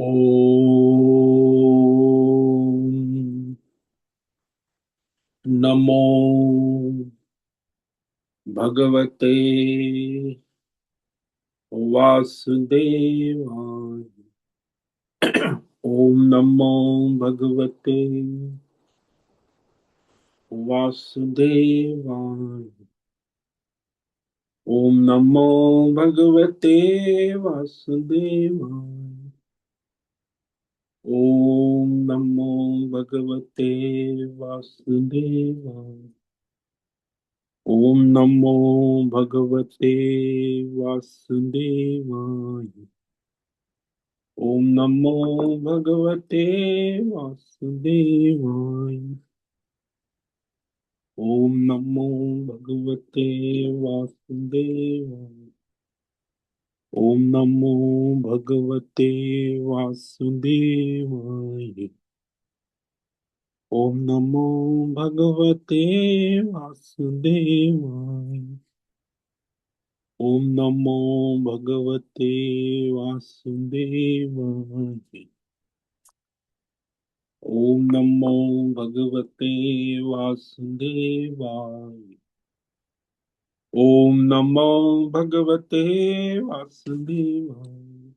ओम नमो भगवते वासुदेवाय। ओम नमो भगवते वासुदेवाय। ओम नमो भगवते वासुदेवाय। ओम नमो भगवते वासुदेवाय। ओम नमो भगवते वासुदेवाय। ओम नमो भगवते वासुदेवाय। ओम नमो भगवते वासुदेवाय। ओम नमो भगवते वासुदेवाय। ओम नमो भगवते वासुदेवाय। ओम नमो भगवते वासुदेवाय। ओम नमो भगवते वासुदेवाय। ओम नमो भगवते वासुदेवाय।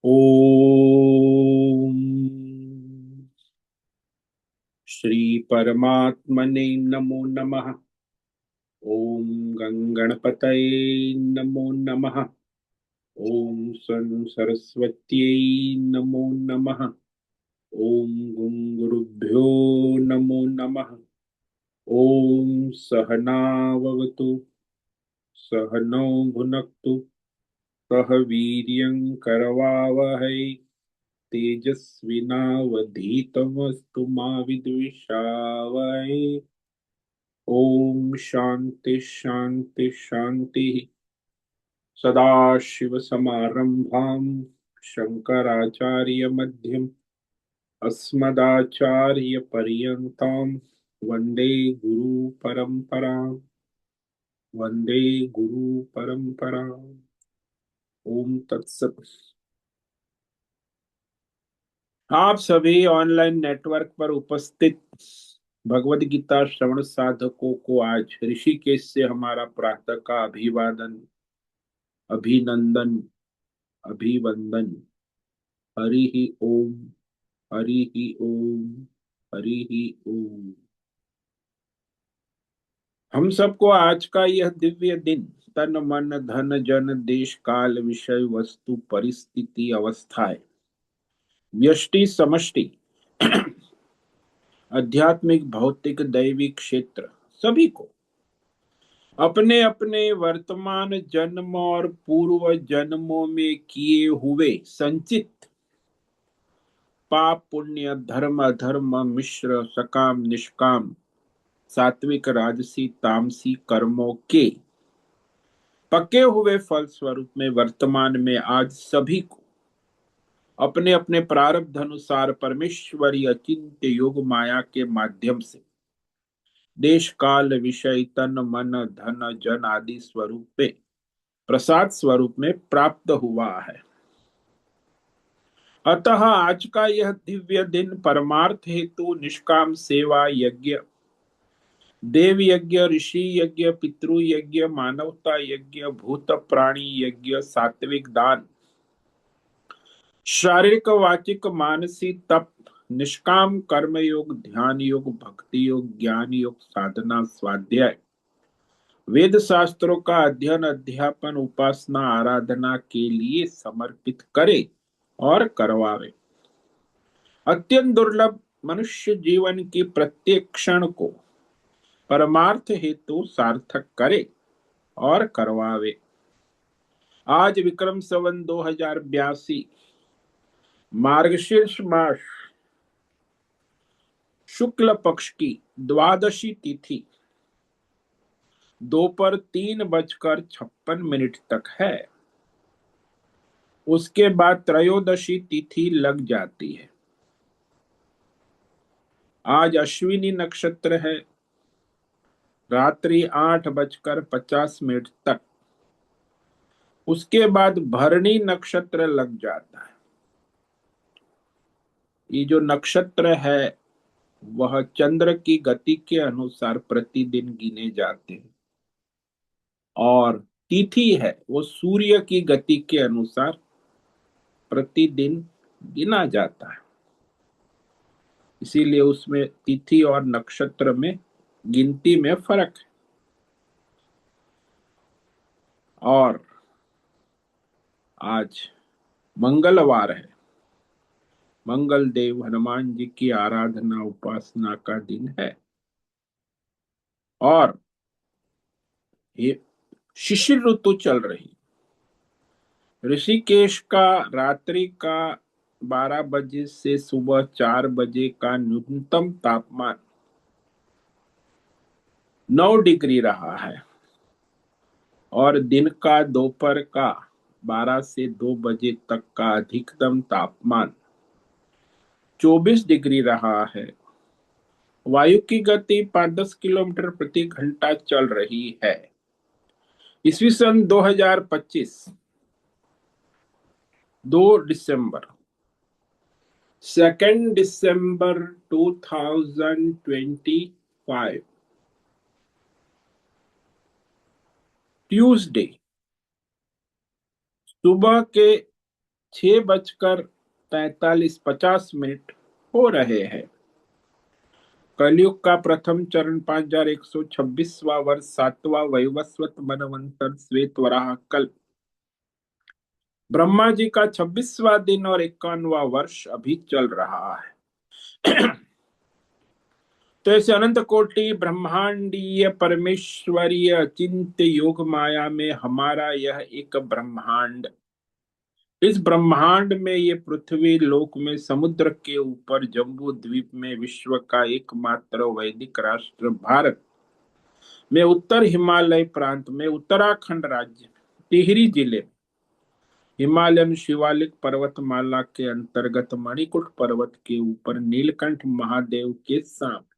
ओम श्री परमात्मने नमो नमः। ओम गंगणपतये नमो नमः। ओम सन सरस्वत्यै नमो नमः। ओम गुं गुरुभ्यो नमो नमः। ओम सहनाववतु सहनौ भुनक्तु सह वीर्यं करवावहै तेजस्विनावधीतमस्तु मा विद्विषावहै। ओम शांति शांति शांति। सदाशिव समारंभां शंकराचार्य मध्यम अस्मदाचार्य पर्यन्तां वंदे गुरु परंपरा। वंदे गुरु परंपरा। ओम तत्सत। आप सभी ऑनलाइन नेटवर्क पर उपस्थित भगवद गीता श्रवण साधकों को आज ऋषिकेश से हमारा प्रातः का अभिवादन, अभिनंदन, अभिवंदन। हरि ही ओम। हरि ही ओम। हरि ही ओम। हम सबको आज का यह दिव्य दिन तन मन धन जन देश काल विषय वस्तु परिस्थिति अवस्थाएं व्यष्टि समष्टि आध्यात्मिक भौतिक दैविक क्षेत्र सभी को अपने अपने वर्तमान जन्म और पूर्व जन्मों में किए हुए संचित पाप पुण्य धर्म अधर्म मिश्र सकाम निष्काम सात्विक राजसी तामसी कर्मों के पके हुए फल स्वरूप में वर्तमान में आज सभी को अपने अपने प्रारब्ध अनुसार परमेश्वरी अचिंत्य योग माया के माध्यम से देश काल विषय तन मन धन जन आदि स्वरूप में प्रसाद स्वरूप में प्राप्त हुआ है। अतः आज का यह दिव्य दिन परमार्थ हेतु निष्काम सेवा यज्ञ देव यज्ञ ऋषि यज्ञ पितृ यज्ञ मानवता यज्ञ भूत प्राणी यज्ञ सात्विक दान शारीरिक वाचिक मानसिक तप निष्काम कर्म योग ध्यान योग भक्ति योग ज्ञान योग साधना स्वाध्याय वेद शास्त्रों का अध्ययन अध्यापन उपासना आराधना के लिए समर्पित करे और करवावे। अत्यंत दुर्लभ मनुष्य जीवन की प्रत्येक क्षण को परमार्थ हेतु सार्थक करे और करवावे। आज विक्रम संवत 2082 मार्गशीर्ष मास शुक्ल पक्ष की द्वादशी तिथि दोपहर 3:56 तक है। उसके बाद त्रयोदशी तिथि लग जाती है। आज अश्विनी नक्षत्र है। रात्रि 8:50 तक उसके बाद भरणी नक्षत्र लग जाता है। ये जो नक्षत्र है वह चंद्र की गति के अनुसार प्रतिदिन गिने जाते हैं, और तिथि है वो सूर्य की गति के अनुसार प्रतिदिन गिना जाता है। इसीलिए उसमें तिथि और नक्षत्र में गिनती में फर्क है। और आज मंगलवार है, मंगल देव हनुमान जी की आराधना उपासना का दिन है। और ये शिशिर ऋतु चल रही, ऋषिकेश का रात्रि का 12 बजे से सुबह 4 बजे का न्यूनतम तापमान 9 डिग्री रहा है, और दिन का दोपहर का 12 से 2 बजे तक का अधिकतम तापमान 24 डिग्री रहा है। वायु की गति 5-10 किलोमीटर प्रति घंटा चल रही है। ईस्वी सन 2025 2 दिसंबर, 2 दिसंबर 2025 ट्यूसडे सुबह के 6:45 हो रहे हैं। कलयुग का प्रथम चरण 5126वां वर्ष, 7वां वैवस्वत मनवंतर श्वेत वराह कल्प, ब्रह्मा जी का 26वां दिन और 51वां वर्ष अभी चल रहा है। तो ऐसे अनंत कोटि ब्रह्मांडीय परमेश्वरीय अचिंत्य योग माया में हमारा यह एक ब्रह्मांड, इस ब्रह्मांड में ये पृथ्वी लोक में समुद्र के ऊपर जम्बू द्वीप में विश्व का एकमात्र वैदिक राष्ट्र भारत में उत्तर हिमालय प्रांत में उत्तराखंड राज्य टिहरी जिले में हिमालयन शिवालिक पर्वतमाला के अंतर्गत मणिकुट पर्वत के ऊपर नीलकंठ महादेव के सामने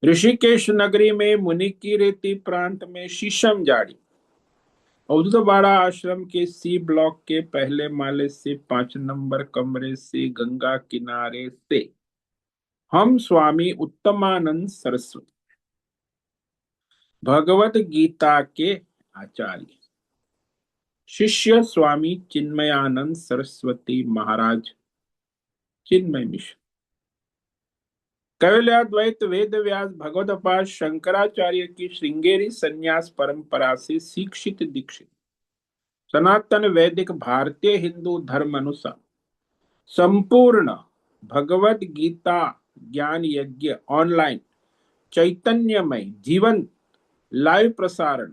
ऋषिकेश नगरी में मुनि की रेती प्रांत में शीशम जाड़ी औदुतवाड़ा आश्रम के सी ब्लॉक के पहले माले से 5 नंबर कमरे से गंगा किनारे से हम स्वामी उत्तमानंद सरस्वती भगवत गीता के आचार्य शिष्य स्वामी चिन्मयानंद सरस्वती महाराज चिन्मय मिश्र कैवल्याद्वैत वेद व्यास भगवदपाद शंकराचार्य की श्रृंगेरी संन्यास परंपरा से शिक्षित दीक्षित सनातन वैदिक भारतीय हिंदू धर्म अनुसार संपूर्ण भगवत गीता ज्ञान यज्ञ ऑनलाइन चैतन्यमय जीवन लाइव प्रसारण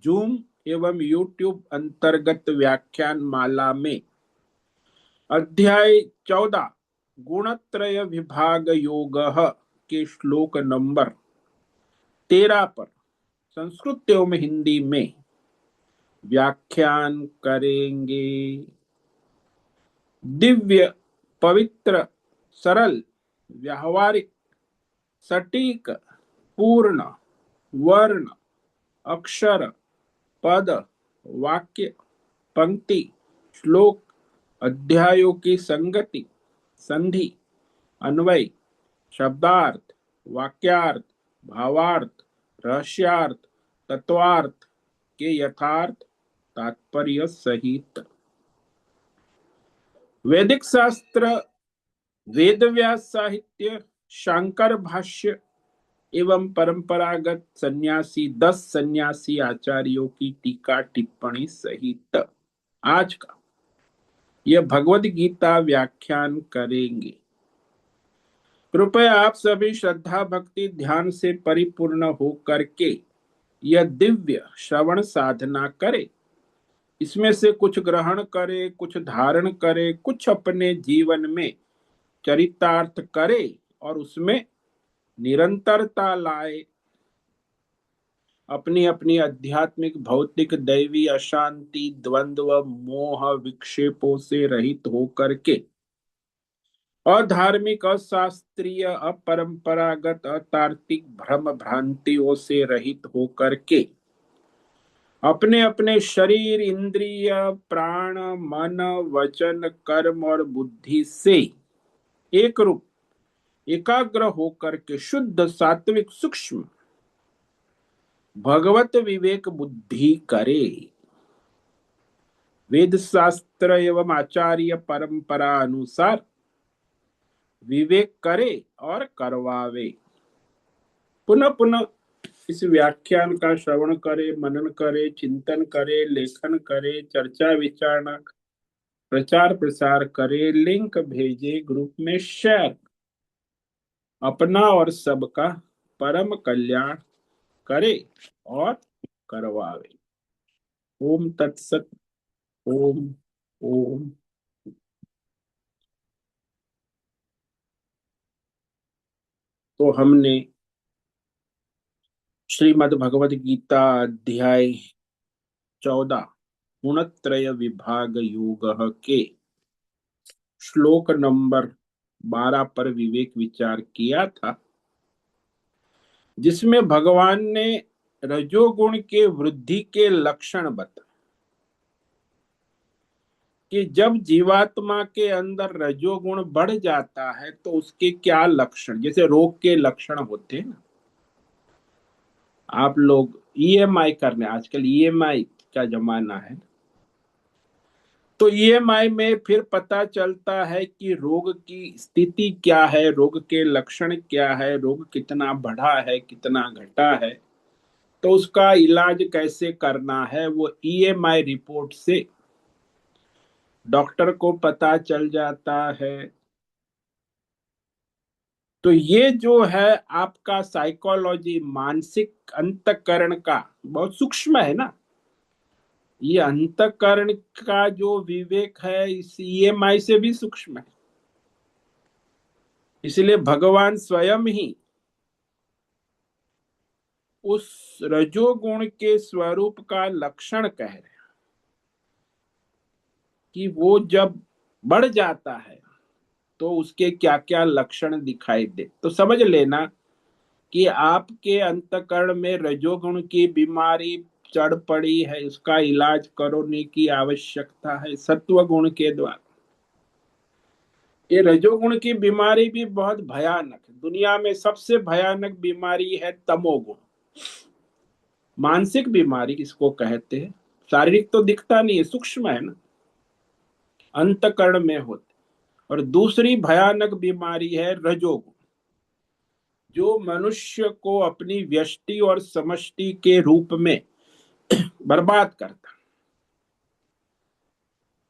जूम एवं यूट्यूब अंतर्गत व्याख्यान माला में अध्याय 14 गुणत्रय विभाग योग के श्लोक नंबर 13 पर संस्कृत एवं हिंदी में व्याख्यान करेंगे। दिव्य पवित्र सरल व्यावहारिक सटीक पूर्ण वर्ण अक्षर पद वाक्य पंक्ति श्लोक अध्यायों की संगति संधि अन्वय शब्दार्थ वाक्यार्थ भावार्थ रहस्यार्थ तत्वार्थ के यथार्थ तात्पर्य सहित वैदिक शास्त्र वेद व्यास साहित्य शांकर भाष्य एवं परंपरागत सन्यासी 10 सन्यासी आचार्यों की टीका टिप्पणी सहित आज का यह भगवद गीता व्याख्यान करेंगे। कृपया आप सभी श्रद्धा भक्ति ध्यान से परिपूर्ण होकर के यह दिव्य श्रवण साधना करें। इसमें से कुछ ग्रहण करे, कुछ धारण करे, कुछ अपने जीवन में चरितार्थ करे और उसमें निरंतरता लाए। अपनी अपनी आध्यात्मिक भौतिक दैवी अशांति द्वंद्व मोह विक्षेपों से रहित होकर के अधार्मिक अशास्त्रीय अपरंपरागत अतार्किक भ्रम भ्रांतियों से रहित होकर के अपने अपने शरीर, इंद्रिय, प्राण, मन, वचन, कर्म और बुद्धि से एक रूप एकाग्र होकर के शुद्ध सात्विक सूक्ष्म भगवत विवेक बुद्धि करे। वेद शास्त्र एवं आचार्य परंपरा अनुसार विवेक करे और करवावे। पुनः पुनः इस व्याख्यान का श्रवण करे, मनन करे, चिंतन करे, लेखन करे, चर्चा विचारणा, प्रचार प्रसार करे, लिंक भेजे, ग्रुप में शेयर, अपना और सबका परम कल्याण करे और करवावे। ओम तत्सत। ओम ओम। तो हमने श्रीमद् भगवद गीता अध्याय 14 गुणत्रय विभाग योग के श्लोक नंबर 12 पर विवेक विचार किया था, जिसमें भगवान ने रजोगुण के वृद्धि के लक्षण बताए कि जब जीवात्मा के अंदर रजोगुण बढ़ जाता है तो उसके क्या लक्षण, जैसे रोग के लक्षण होते हैं ना। आप लोग ईएमआई करने, आजकल ईएमआई का जमाना है, तो ईएमआई में फिर पता चलता है कि रोग की स्थिति क्या है, रोग के लक्षण क्या है, रोग कितना बढ़ा है, कितना घटा है, तो उसका इलाज कैसे करना है वो ईएमआई रिपोर्ट से डॉक्टर को पता चल जाता है। तो ये जो है आपका साइकोलॉजी, मानसिक अंतकरण का बहुत सूक्ष्म है ना। ये अंतकरण का जो विवेक है इस ईएमआई से भी सूक्ष्म है। इसलिए भगवान स्वयं ही उस रजोगुण के स्वरूप का लक्षण कह रहे हैं कि वो जब बढ़ जाता है तो उसके क्या क्या लक्षण दिखाई दे। तो समझ लेना कि आपके अंतकरण में रजोगुण की बीमारी चढ़ पड़ी है, उसका इलाज करने की आवश्यकता है सत्व गुण के द्वारा। ये रजोगुण की बीमारी भी बहुत भयानक है। दुनिया में सबसे भयानक बीमारी है तमोगुण, मानसिक बीमारी इसको कहते हैं। शारीरिक तो दिखता नहीं है, सूक्ष्म है ना, अंतकरण में होते। और दूसरी भयानक बीमारी है रजोगुण, जो मनुष्य को अपनी व्यष्टि और समष्टि के रूप में बर्बाद करता।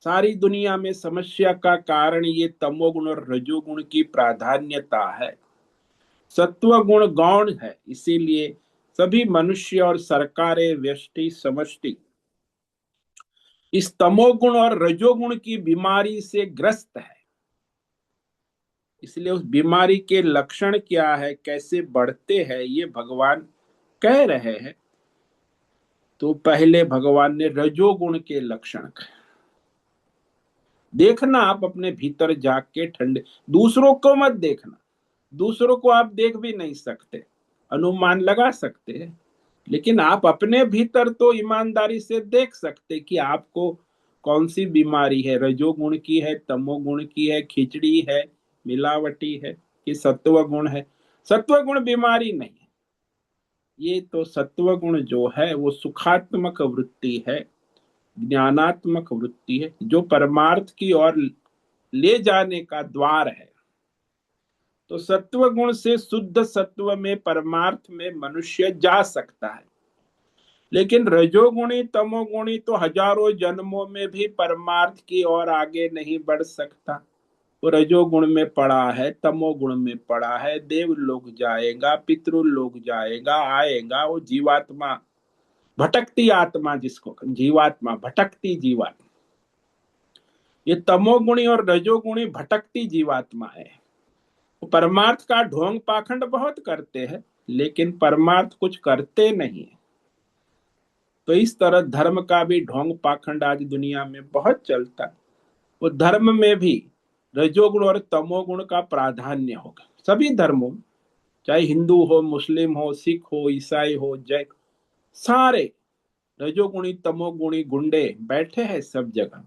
सारी दुनिया में समस्या का कारण ये तमोगुण और रजोगुण की प्राधान्यता है। सत्व गुण गौण है, इसीलिए सभी मनुष्य और सरकारें व्यष्टि समष्टि इस तमोगुण और रजोगुण की बीमारी से ग्रस्त है। इसलिए उस बीमारी के लक्षण क्या है, कैसे बढ़ते हैं, ये भगवान कह रहे हैं। तो पहले भगवान ने रजोगुण के लक्षण कहे। देखना आप अपने भीतर जाग के ठंडे, दूसरों को मत देखना। दूसरों को आप देख भी नहीं सकते, अनुमान लगा सकते हैं, लेकिन आप अपने भीतर तो ईमानदारी से देख सकते कि आपको कौन सी बीमारी है, रजोगुण की है, तमोगुण की है, खिचड़ी है, मिलावटी है कि सत्व गुण है। सत्व गुण बीमारी नहीं है। ये तो सत्व गुण जो है वो सुखात्मक वृत्ति है, ज्ञानात्मक वृत्ति है, जो परमार्थ की ओर ले जाने का द्वार है। तो सत्व गुण से शुद्ध सत्व में, परमार्थ में मनुष्य जा सकता है। लेकिन रजोगुणी तमोगुणी तो हजारों जन्मों में भी परमार्थ की ओर आगे नहीं बढ़ सकता। वो रजोगुण में पड़ा है, तमोगुण में पड़ा है, देव लोग जाएगा, पितृ लोग जाएगा, आएगा वो जीवात्मा, भटकती आत्मा, जिसको जीवात्मा, भटकती जीवात्मा। ये तमोगुणी और रजोगुणी भटकती जीवात्मा है। वो परमार्थ का ढोंग पाखंड बहुत करते हैं, लेकिन परमार्थ कुछ करते नहीं है। तो इस तरह धर्म का भी ढोंग पाखंड आज दुनिया में बहुत चलता है। वो धर्म में भी रजोगुण और तमोगुण का प्राधान्य होगा सभी धर्मों में, चाहे हिंदू हो, मुस्लिम हो, सिख हो, ईसाई हो, जैन, सारे रजोगुणी तमोगुणी गुंडे बैठे हैं सब जगह,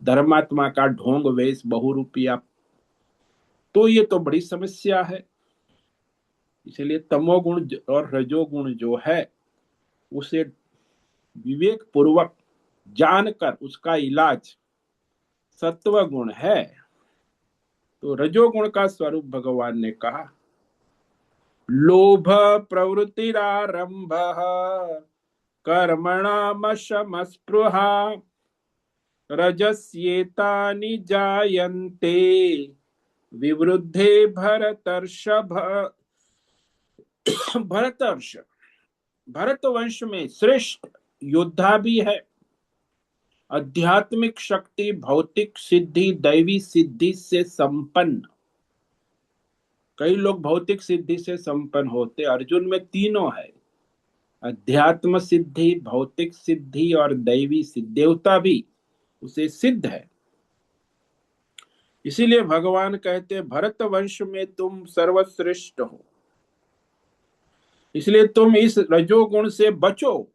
धर्मात्मा का ढोंग वेश बहुरूपिया। तो ये तो बड़ी समस्या है। इसलिए तमोगुण और रजोगुण जो है उसे विवेक पूर्वक जानकर उसका इलाज सत्व गुण है। तो रजोगुण का स्वरूप भगवान ने कहा, लोभ प्रवृत्तिरारंभ कर्मणामशमस्पृहा रजस्येतानि जायन्ते विवृद्धे भरतर्षभ। भरतर्ष भरत वंश में श्रेष्ठ योद्धा भी है, आध्यात्मिक शक्ति, भौतिक सिद्धि, दैवी सिद्धि से संपन्न। कई लोग भौतिक सिद्धि से संपन्न होते, अर्जुन में तीनों है, अध्यात्म सिद्धि, भौतिक सिद्धि और दैवी सिद्धि। देवता भी उसे सिद्ध है। इसीलिए भगवान कहते भरत वंश में तुम सर्वश्रेष्ठ हो, इसलिए तुम इस रजोगुण से बचो।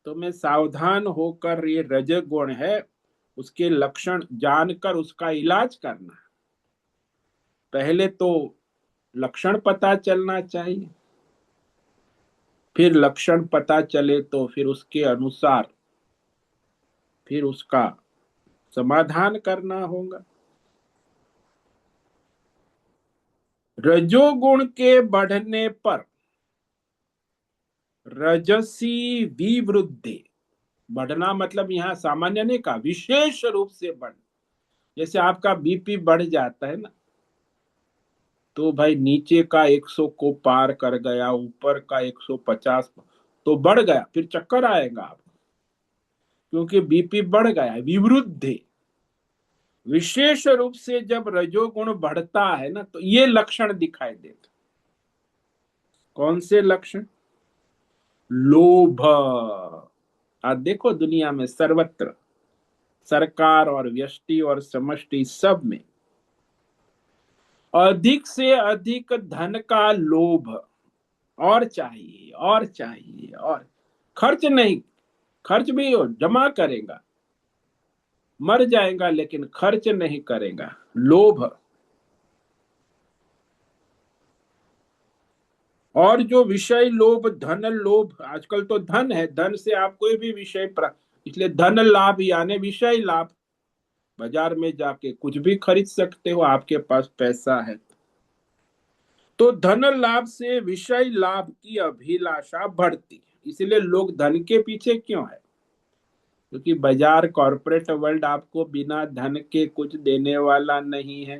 तुम्हें सावधान होकर ये रजोगुण है उसके लक्षण जानकर उसका इलाज करना। पहले तो लक्षण पता चलना चाहिए, फिर लक्षण पता चले तो फिर उसके अनुसार फिर उसका समाधान करना होगा। रजोगुण के बढ़ने पर रजसी विवृद्धि, बढ़ना मतलब यहां सामान्य नहीं कहा, विशेष रूप से बढ़। जैसे आपका बीपी बढ़ जाता है ना, तो भाई नीचे का 100 को पार कर गया, ऊपर का 150 तो बढ़ गया, फिर चक्कर आएगा आप, क्योंकि बीपी बढ़ गया। विवृद्धि, विशेष रूप से जब रजोगुण बढ़ता है ना तो ये लक्षण दिखाई देते। कौन से लक्षण? लोभ। आज देखो दुनिया में सर्वत्र, सरकार और व्यष्टि और समष्टि सब में अधिक से अधिक धन का लोभ, और चाहिए और चाहिए, और खर्च नहीं, खर्च भी हो जमा करेगा, मर जाएगा लेकिन खर्च नहीं करेगा। लोभ। और जो विषय लोभ, धन लोभ, आजकल तो धन है, धन से आप कोई भी विषय प्राप्त, इसलिए धन लाभ यानी विषय लाभ। बाजार में जाके कुछ भी खरीद सकते हो, आपके पास पैसा है तो। धन लाभ से विषय लाभ की अभिलाषा बढ़ती है। इसलिए लोग धन के पीछे क्यों है? क्योंकि बाजार, कॉर्पोरेट वर्ल्ड आपको बिना धन के कुछ देने वाला नहीं है।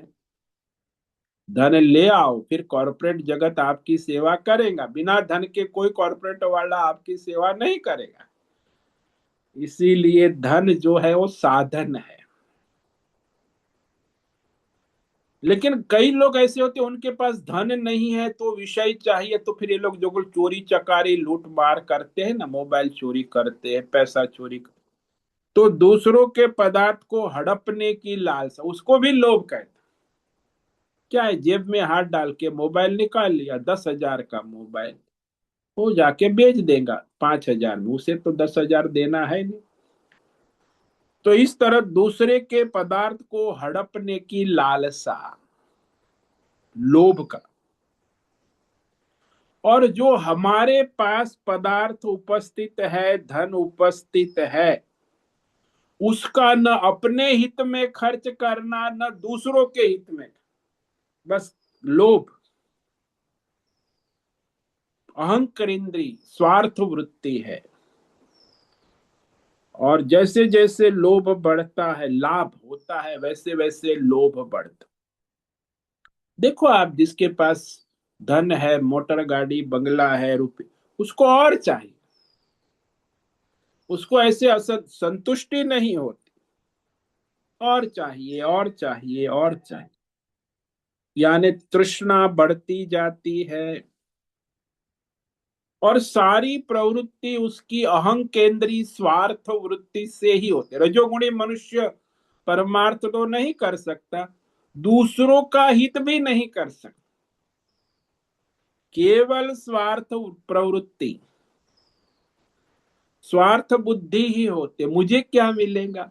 धन ले आओ, फिर कॉर्पोरेट जगत आपकी सेवा करेगा। बिना धन के कोई कॉर्पोरेट वाला आपकी सेवा नहीं करेगा। इसीलिए धन जो है वो साधन है। लेकिन कई लोग ऐसे होते हैं उनके पास धन नहीं है तो विषय चाहिए, तो फिर ये लोग जो चोरी चकारी लूट मार करते हैं ना, मोबाइल चोरी करते हैं, पैसा चोरी करते, तो दूसरों के पदार्थ को हड़पने की लालसा, उसको भी लोभ कहते हैं। क्या है, जेब में हाथ डाल के मोबाइल निकाल लिया, 10,000 का मोबाइल, वो जाके बेच देगा 5,000 में, उसे तो 10,000 देना है नहीं। तो इस तरह दूसरे के पदार्थ को हड़पने की लालसा, लोभ का। और जो हमारे पास पदार्थ उपस्थित है, धन उपस्थित है, उसका न अपने हित में खर्च करना न दूसरों के हित में, बस लोभ, अहंकार इंद्री, स्वार्थ वृत्ति है। और जैसे जैसे लोभ बढ़ता है, लाभ होता है, वैसे वैसे लोभ बढ़ता। देखो आप, जिसके पास धन है, मोटर गाड़ी बंगला है, रुपये, उसको और चाहिए, उसको ऐसे संतुष्टि नहीं होती, और चाहिए और चाहिए और चाहिए, यानी तृष्णा बढ़ती जाती है। और सारी प्रवृत्ति उसकी अहं केंद्री स्वार्थ वृत्ति से ही होती है। रजोगुणी मनुष्य परमार्थ तो नहीं कर सकता, दूसरों का हित भी नहीं कर सकता, केवल स्वार्थ प्रवृत्ति। स्वार्थ बुद्धि ही होते, मुझे क्या मिलेगा,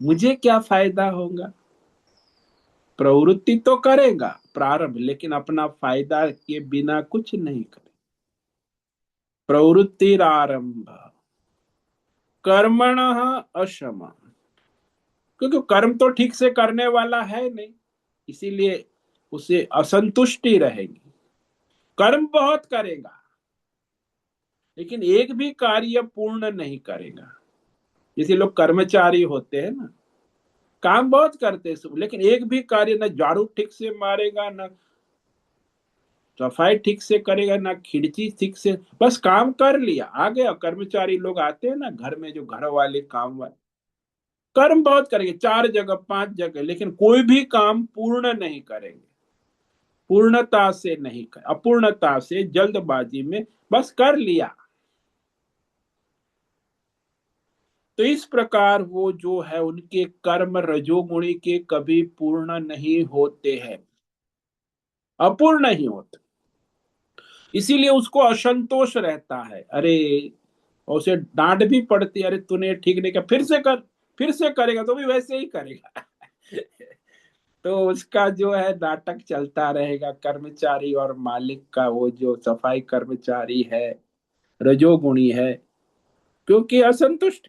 मुझे क्या फायदा होगा। प्रवृत्ति तो करेगा प्रारंभ, लेकिन अपना फायदा के बिना कुछ नहीं करे। प्रवृत्तिरारंभ कर्मण अशम, क्योंकि कर्म तो ठीक से करने वाला है नहीं, इसीलिए उसे असंतुष्टि रहेगी। कर्म बहुत करेगा, लेकिन एक भी कार्य पूर्ण नहीं करेगा। जैसे लोग कर्मचारी होते हैं ना, काम बहुत करते हैं सब, लेकिन एक भी कार्य ना झाड़ू ठीक से मारेगा, ना सफाई ठीक से करेगा, ना खिड़की ठीक से, बस काम कर लिया आ गया। कर्मचारी लोग आते हैं ना घर में, जो घर वाले काम वाले, कर्म बहुत करेंगे, 4 जगह 5 जगह, लेकिन कोई भी काम पूर्ण नहीं करेंगे। पूर्णता से नहीं कर, अपूर्णता से, जल्दबाजी में बस कर लिया। तो इस प्रकार वो जो है, उनके कर्म रजोगुणी के कभी पूर्ण नहीं होते हैं, अपूर्ण नहीं होते। इसीलिए उसको असंतोष रहता है। अरे, और उसे डांट भी पड़ती है, अरे तूने ठीक नहीं किया, फिर से कर, फिर से करेगा तो भी वैसे ही करेगा। तो उसका जो है नाटक चलता रहेगा, कर्मचारी और मालिक का। वो जो सफाई कर्मचारी है रजोगुणी है, क्योंकि असंतुष्ट।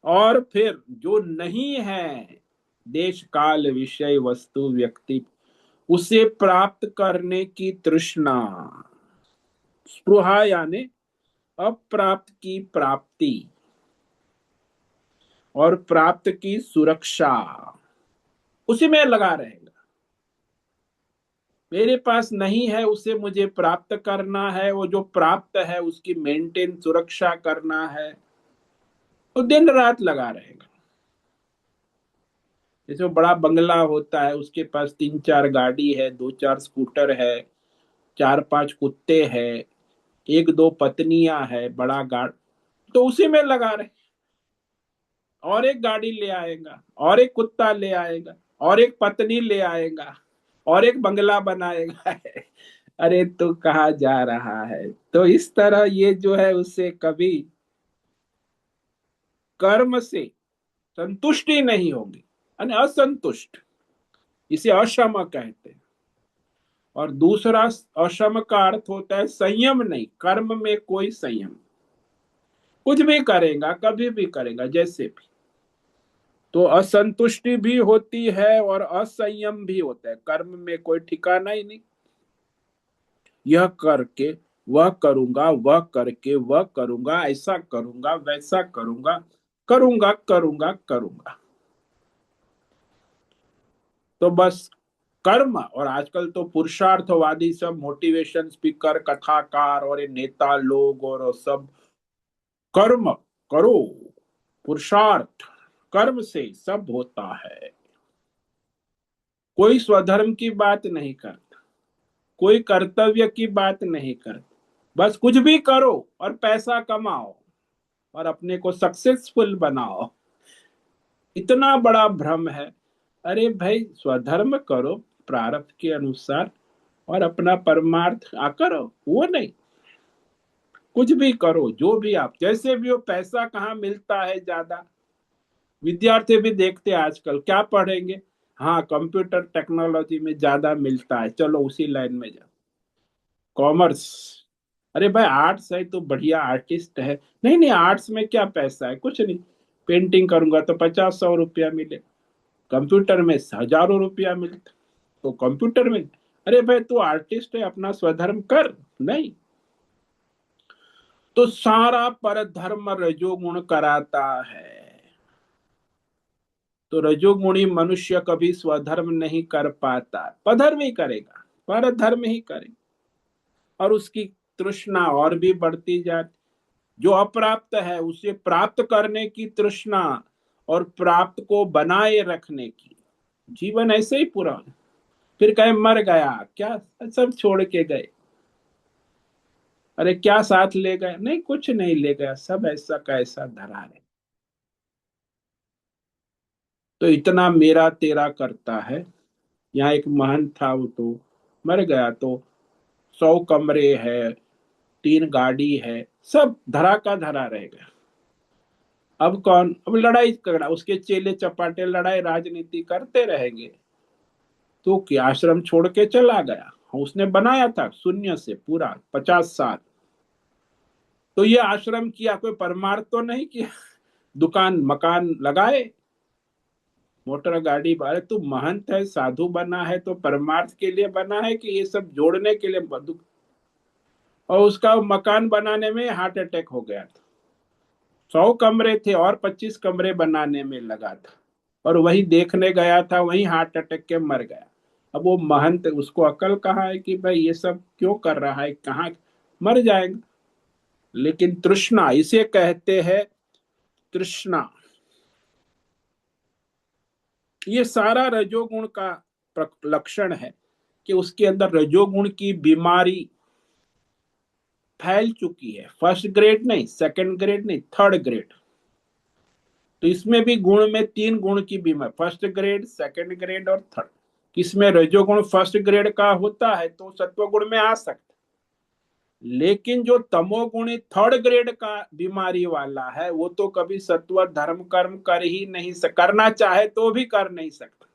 और फिर जो नहीं है, देश काल विषय वस्तु व्यक्ति, उसे प्राप्त करने की तृष्णा, स्पृहा यानी अप्राप्त की प्राप्ति, और प्राप्त की सुरक्षा, उसी में लगा रहेगा। मेरे पास नहीं है, उसे मुझे प्राप्त करना है, वो जो प्राप्त है उसकी मेंटेन सुरक्षा करना है, तो दिन रात लगा रहेगा। जैसे वो बड़ा बंगला होता है, उसके पास 3 4 गाड़ी है, 2 4 स्कूटर है, 4 5 कुत्ते हैं, 1 2 पत्नियां है, बड़ा गाड़, तो उसी में लगा रहे। और एक गाड़ी ले आएगा, और एक कुत्ता ले आएगा, और एक पत्नी ले आएगा, और एक बंगला बनाएगा। अरे तू कहाँ जा रहा है। तो इस तरह ये जो है, उससे कभी कर्म से संतुष्टि नहीं होगी, यानी असंतुष्ट, इसे अक्षम कहते हैं। और दूसरा अक्षम का अर्थ होता है संयम नहीं, कर्म में कोई संयम, कुछ भी करेगा कभी भी करेगा जैसे भी। तो असंतुष्टि भी होती है और असंयम भी होता है, कर्म में कोई ठिकाना ही नहीं। यह करके वह करूंगा, वह करके वह करूंगा, ऐसा करूंगा वैसा करूंगा, करूंगा करूंगा करूंगा। तो बस कर्म, और आजकल तो पुरुषार्थवादी सब मोटिवेशन स्पीकर, कथाकार और ये नेता लोग और सब, कर्म करो, पुरुषार्थ, कर्म से सब होता है। कोई स्वधर्म की बात नहीं करता, कोई कर्तव्य की बात नहीं करता, बस कुछ भी करो और पैसा कमाओ और अपने को सक्सेसफुल बनाओ। इतना बड़ा भ्रम है। अरे भाई, स्वधर्म करो प्रारब्ध के अनुसार, और अपना परमार्थ करो, वो नहीं, कुछ भी करो, जो भी आप जैसे भी हो। पैसा कहाँ मिलता है ज्यादा, विद्यार्थी भी देखते हैं आजकल, क्या पढ़ेंगे, हाँ कंप्यूटर टेक्नोलॉजी में ज्यादा मिलता है, चलो उसी लाइन में जाओ, कॉमर्स। अरे भाई आर्ट्स है तो बढ़िया आर्टिस्ट है, नहीं नहीं आर्ट्स में क्या पैसा है, कुछ नहीं, पेंटिंग करूंगा तो 50 100 रुपया मिले, कंप्यूटर में हजारों रुपया मिलता, तो कंप्यूटर में। अरे भाई तू आर्टिस्ट है, अपना स्वधर्म कर, नहीं। तो सारा पर धर्म रजोगुण कराता है। तो रजोगुणी मनुष्य कभी स्वधर्म नहीं कर पाता, पधर्म ही करेगा, पर धर्म ही करेगा, और उसकी तृष्णा और भी बढ़ती जाती। जो अप्राप्त है उसे प्राप्त करने की तृष्णा, और प्राप्त को बनाए रखने की, जीवन ऐसे ही पूरा। फिर कहे मर गया क्या, सब छोड़ के गए, अरे क्या साथ ले गए, नहीं कुछ नहीं ले गया, सब ऐसा का ऐसा धरा है। तो इतना मेरा तेरा करता है। यहाँ एक महंत था, वो तो मर गया, तो 100 कमरे है, 3 गाड़ी है, सब धरा का धरा रह गया। अब कौन, अब लड़ाई करा, उसके चेले चपाटे लड़ाई राजनीति करते रहेंगे। तो क्या, आश्रम छोड़ के चला गया। उसने बनाया था शून्य से पूरा 50 साल। तो ये आश्रम किया, कोई परमार्थ तो नहीं किया। दुकान मकान लगाए, मोटर गाड़ी बारे, तू महंत है, साधु बना है तो परमार्थ के लिए बना है कि ये सब जोड़ने के लिए और उसका मकान बनाने में हार्ट अटैक हो गया था। 100 कमरे थे और 25 कमरे बनाने में लगा था, और वही देखने गया था, वही हार्ट अटैक के मर गया। अब वो महंत, उसको अकल कहाँ है कि भाई ये सब क्यों कर रहा है, कहाँ मर जाएगा। लेकिन तृष्णा, इसे कहते हैं तृष्णा। ये सारा रजोगुण का लक्षण है कि उसके अंदर रजोगुण की बीमारी फैल चुकी है। फर्स्ट ग्रेड नहीं, सेकंड ग्रेड नहीं, थर्ड ग्रेड। तो इसमें भी गुण में 3 गुण की बीमारी, फर्स्ट ग्रेड, सेकंड ग्रेड और थर्ड। किसमें रजोगुण फर्स्ट ग्रेड का होता है तो सत्व गुण में आ सकता, लेकिन जो तमोगुणी थर्ड ग्रेड का बीमारी वाला है वो तो कभी सत्व धर्म कर्म कर ही नहीं करना चाहे तो भी कर नहीं सकता।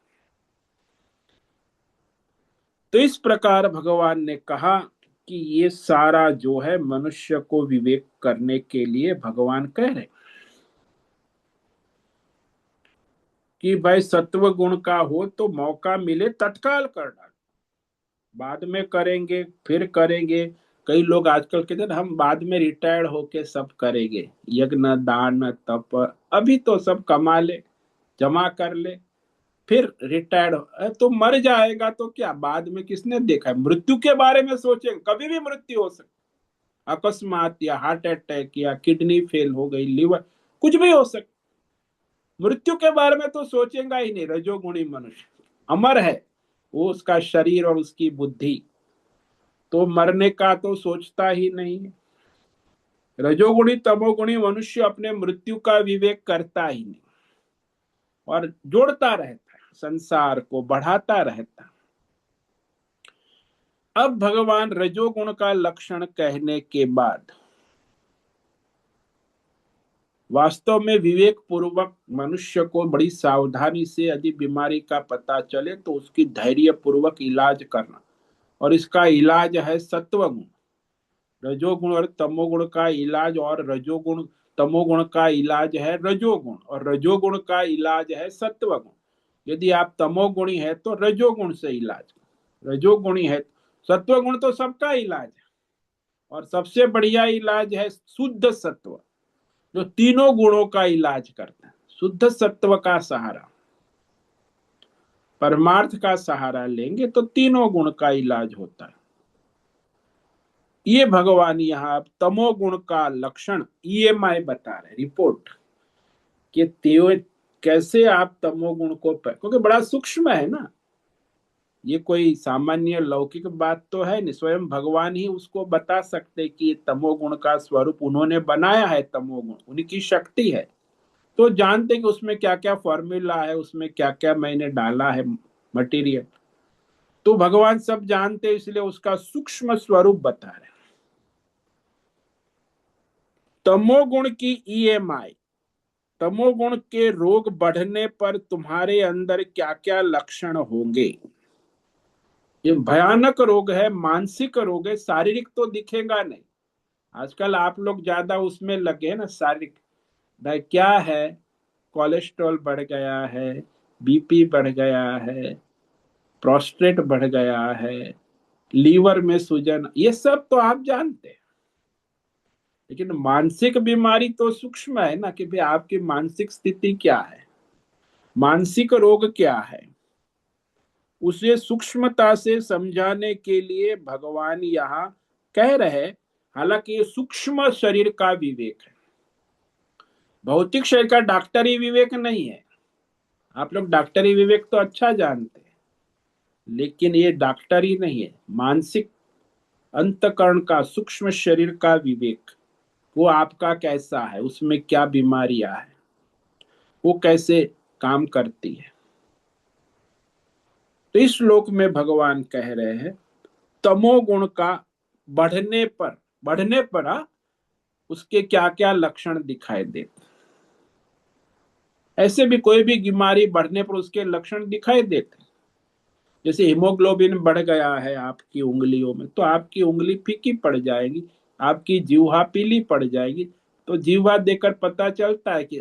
तो इस प्रकार भगवान ने कहा कि ये सारा जो है मनुष्य को विवेक करने के लिए भगवान कह रहे कि भाई सत्व गुण का हो तो मौका मिले तत्काल कर डाल, बाद में करेंगे, फिर करेंगे। कई लोग आजकल कहते हैं हम बाद में रिटायर्ड होके सब करेंगे, यज्ञ दान तप, अभी तो सब कमा ले, जमा कर ले, फिर रिटायर्ड। तो मर जाएगा तो क्या, बाद में किसने देखा है, मृत्यु के बारे में सोचेंगे, कभी भी मृत्यु हो सकती, अकस्मात, या हार्ट अटैक, या किडनी फेल हो गई, लिवर, कुछ भी हो सकता। मृत्यु के बारे में तो सोचेगा ही नहीं। रजोगुणी मनुष्य अमर है, वो उसका शरीर और उसकी बुद्धि, तो मरने का तो सोचता ही नहीं है। रजोगुणी तमोगुणी मनुष्य अपने मृत्यु का विवेक करता ही नहीं, और जोड़ता रहता है, संसार को बढ़ाता रहता है। अब भगवान रजोगुण का लक्षण कहने के बाद वास्तव में विवेक पूर्वक मनुष्य को बड़ी सावधानी से यदि बीमारी का पता चले तो उसकी धैर्य पूर्वक इलाज करना, और इसका इलाज है सत्वगुण। रजोगुण और तमोगुण का इलाज, और रजोगुण तमोगुण का इलाज है रजोगुण, और रजोगुण का इलाज है सत्वगुण। यदि आप तमोगुणी है तो रजोगुण से इलाज, रजोगुणी है सत्वगुण तो सबका इलाज है। और सबसे बढ़िया इलाज है शुद्ध सत्व, जो तीनों गुणों का इलाज करता है। शुद्ध सत्व का सहारा, परमार्थ का सहारा लेंगे तो तीनों गुण का इलाज होता है। ये भगवान यहाँ तमोगुण का लक्षण ईएमआई बता रहे, रिपोर्ट कि कैसे आप तमोगुण को, क्योंकि बड़ा सूक्ष्म है ना, ये कोई सामान्य लौकिक बात तो है नहीं। स्वयं भगवान ही उसको बता सकते कि तमोगुण का स्वरूप उन्होंने बनाया है, तमोगुण उनकी शक्ति है, तो जानते कि उसमें क्या क्या फॉर्मूला है, उसमें क्या क्या मैंने डाला है मटेरियल, तो भगवान सब जानते, इसलिए उसका सूक्ष्म स्वरूप बता रहे। तमोगुण की ईएमआई, तमोगुण के रोग बढ़ने पर तुम्हारे अंदर क्या क्या लक्षण होंगे। ये भयानक रोग है, मानसिक रोग है, शारीरिक तो दिखेगा नहीं। आजकल आप लोग ज्यादा उसमें लगे हैं ना, शारीरिक भाई क्या है, कोलेस्ट्रॉल बढ़ गया है, बीपी बढ़ गया है, प्रोस्टेट बढ़ गया है, लीवर में सूजन, ये सब तो आप जानते हैं। लेकिन मानसिक बीमारी तो सूक्ष्म है ना, कि भाई आपकी मानसिक स्थिति क्या है, मानसिक रोग क्या है, उसे सूक्ष्मता से समझाने के लिए भगवान यहाँ कह रहे। हालांकि ये सूक्ष्म शरीर का विवेक है, भौतिक शरीर का डॉक्टरी विवेक नहीं है। आप लोग डॉक्टरी विवेक तो अच्छा जानते हैं, लेकिन ये डॉक्टरी नहीं है, मानसिक अंतकरण का, सूक्ष्म शरीर का विवेक। वो आपका कैसा है, उसमें क्या बीमारियां है, वो कैसे काम करती है। तो इस श्लोक में भगवान कह रहे हैं तमोगुण का बढ़ने पर बढ़ने पर उसके क्या क्या लक्षण दिखाई देते। ऐसे भी कोई भी बीमारी बढ़ने पर उसके लक्षण दिखाई देते। जैसे हीमोग्लोबिन बढ़ गया है आपकी उंगलियों में, तो आपकी उंगली फीकी पड़ जाएगी, आपकी जीवा पीली पड़ जाएगी। तो जीवा देखकर पता चलता है कि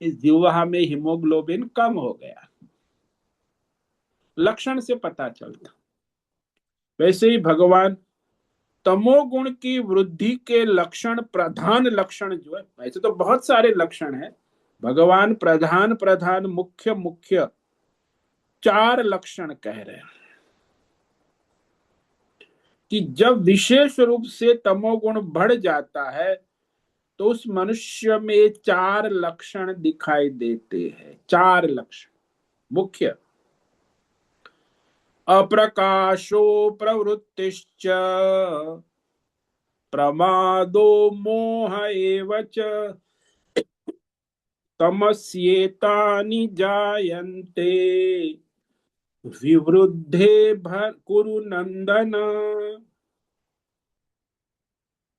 इस जीवा में हीमोग्लोबिन कम हो गया, लक्षण से पता चलता। वैसे ही भगवान तमोगुण की वृद्धि के लक्षण, प्रधान लक्षण जो है, ऐसे तो बहुत सारे लक्षण है, भगवान प्रधान प्रधान मुख्य मुख्य 4 लक्षण कह रहे हैं कि जब विशेष रूप से तमोगुण बढ़ जाता है तो उस मनुष्य में 4 लक्षण दिखाई देते हैं। 4 लक्षण मुख्य: अप्रकाशो प्रवृत्तिश्च, प्रमादो मोह एव च, तमस्येतानि जायन्ते विवृद्धे भर कुरु नंदन।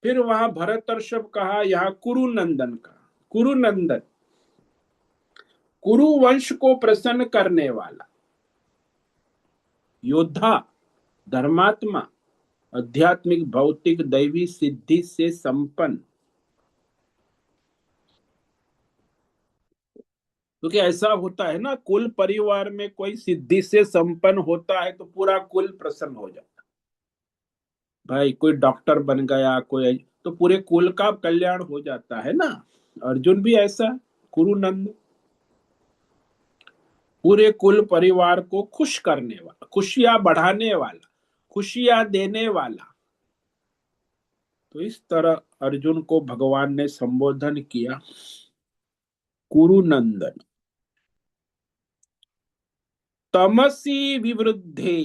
फिर वहां भरतर्षभ कहा, यहाँ कुरु नंदन का। कुरु नंदन, कुरु वंश को प्रसन्न करने वाला योद्धा, धर्मात्मा, आध्यात्मिक भौतिक दैवी सिद्धि से संपन्न। क्योंकि ऐसा होता है ना, कुल परिवार में कोई सिद्धि से संपन्न होता है तो पूरा कुल प्रसन्न हो जाता है। भाई कोई डॉक्टर बन गया, कोई, तो पूरे कुल का कल्याण हो जाता है ना। अर्जुन भी ऐसा, कुरुनंद, पूरे कुल परिवार को खुश करने वाला, खुशियां बढ़ाने वाला, खुशियां देने वाला। तो इस तरह अर्जुन को भगवान ने संबोधन किया, कुरुनंदन। तमसी विवृद्धे,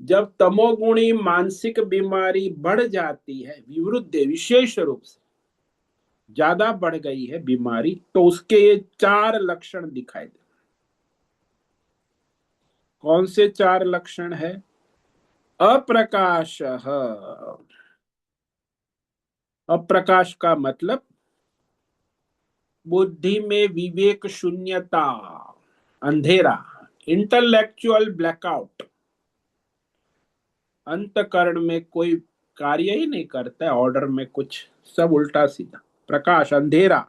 जब तमोगुणी मानसिक बीमारी बढ़ जाती है, विवृद्धे विशेष रूप से ज्यादा बढ़ गई है बीमारी, तो उसके ये 4 लक्षण दिखाई दे। कौन से 4 लक्षण है? अप्रकाश, अप्रकाश का मतलब बुद्धि में विवेक शून्यता, अंधेरा, इंटेलेक्चुअल ब्लैकआउट, अंतकरण में कोई कार्य ही नहीं करता है, ऑर्डर में कुछ, सब उल्टा सीधा। प्रकाश अंधेरा,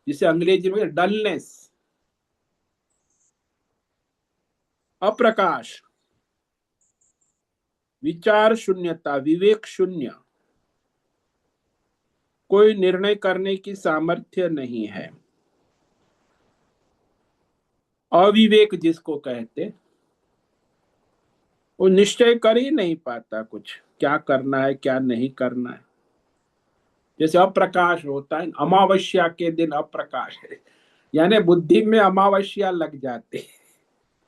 जिसे अंग्रेजी में डलनेस। अप्रकाश विचार शून्यता, विवेक शून्य, कोई निर्णय करने की सामर्थ्य नहीं है। अविवेक जिसको कहते, वो निश्चय कर ही नहीं पाता कुछ, क्या करना है क्या नहीं करना है। जैसे अप्रकाश होता है, अमावस्या के दिन अप्रकाश है, यानी बुद्धि में अमावस्या लग जाते,